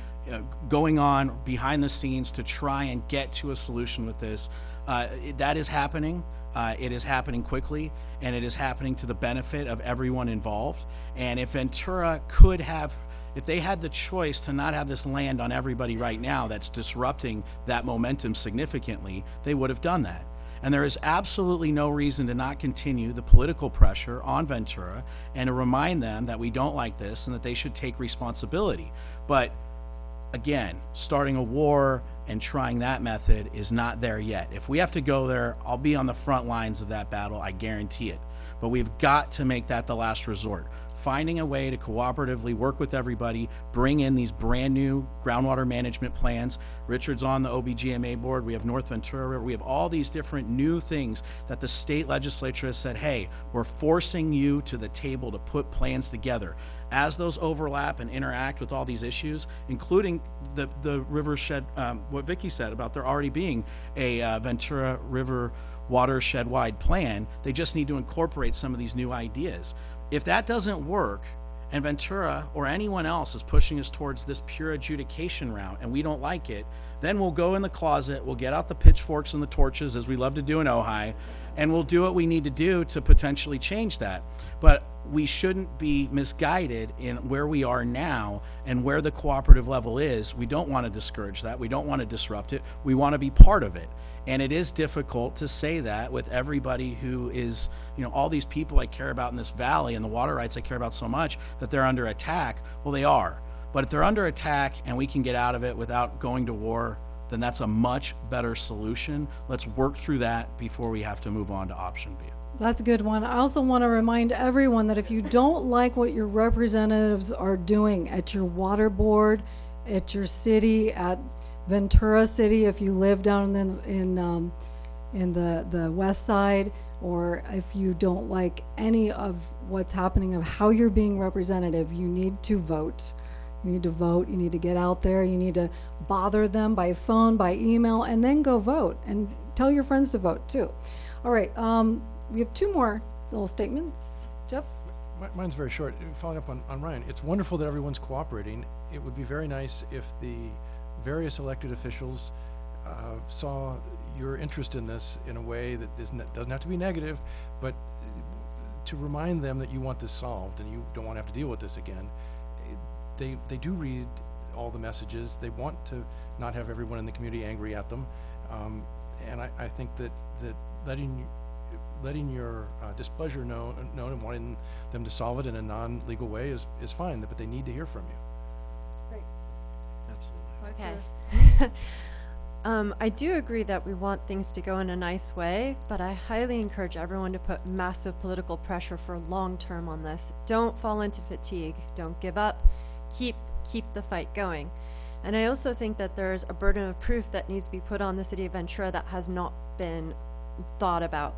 going on behind the scenes to try and get to a solution with this, that is happening. It is happening quickly, and it is happening to the benefit of everyone involved. And if Ventura could have, if they had the choice to not have this land on everybody right now that's disrupting that momentum significantly, they would have done that. And there is absolutely no reason to not continue the political pressure on Ventura and to remind them that we don't like this and that they should take responsibility. But again, starting a war and trying that method is not there yet. If we have to go there, I'll be on the front lines of that battle, I guarantee it. But we've got to make that the last resort. Finding a way to cooperatively work with everybody, bring in these brand new groundwater management plans. Richard's on the OBGMA board. We have North Ventura River. We have all these different new things that the state legislature has said, hey, we're forcing you to the table to put plans together. As those overlap and interact with all these issues, including the Watershed, what Vicki said about there already being a Ventura River watershed-wide plan, they just need to incorporate some of these new ideas. If that doesn't work, and Ventura or anyone else is pushing us towards this pure adjudication route and we don't like it, then we'll go in the closet, we'll get out the pitchforks and the torches, as we love to do in Ojai, and we'll do what we need to do to potentially change that. But we shouldn't be misguided in where we are now and where the cooperative level is. We don't want to discourage that. We don't want to disrupt it. We want to be part of it. And it is difficult to say that with everybody who is, you know, all these people I care about in this valley and the water rights I care about so much, that they're under attack. Well, they are. But if they're under attack and we can get out of it without going to war, then that's a much better solution. Let's work through that before we have to move on to option B. That's a good one. I also want to remind everyone that if you don't like what your representatives are doing at your water board, at your city, at Ventura City, if you live down in the west side, or if you don't like any of what's happening of how you're being representative, you need to vote. You need to vote. You need to get out there. You need to bother them by phone, by email, and then go vote. And tell your friends to vote too. All right. We have 2 more little statements. Jeff? Mine's very short. Following up on Ryan, it's wonderful that everyone's cooperating. It would be very nice if the various elected officials saw your interest in this in a way that doesn't have to be negative, but to remind them that you want this solved and you don't want to have to deal with this again. They do read all the messages. They want to not have everyone in the community angry at them, and I think that letting your displeasure known and wanting them to solve it in a non-legal way is fine, but they need to hear from you. Great. Absolutely. Okay. I do agree that we want things to go in a nice way, but I highly encourage everyone to put massive political pressure for long term on this. Don't fall into fatigue. Don't give up. Keep the fight going. And I also think that there's a burden of proof that needs to be put on the city of Ventura that has not been thought about.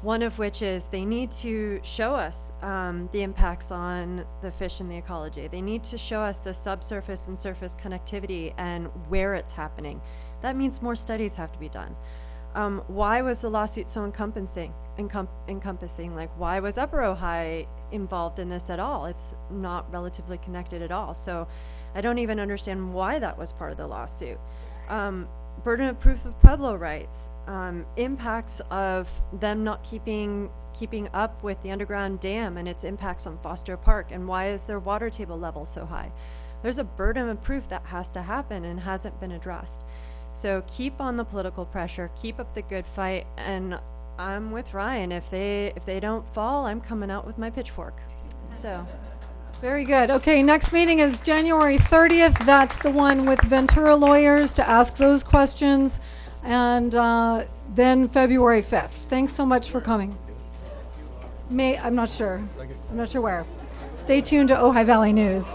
One of which is they need to show us the impacts on the fish and the ecology. They need to show us the subsurface and surface connectivity and where it's happening. That means more studies have to be done. Why was the lawsuit so encompassing? Like, why was Upper Ojai involved in this at all? It's not relatively connected at all. So I don't even understand why that was part of the lawsuit. Burden of proof of Pueblo rights, impacts of them not keeping up with the underground dam and its impacts on Foster Park, and why is their water table level so high? There's a burden of proof that has to happen and hasn't been addressed. So keep on the political pressure, keep up the good fight, and I'm with Ryan. If they don't fall, I'm coming out with my pitchfork. So. Very good. Okay, next meeting is January 30th. That's the one with Ventura lawyers to ask those questions. And then February 5th. Thanks so much for coming. I'm not sure. I'm not sure where. Stay tuned to Ojai Valley News.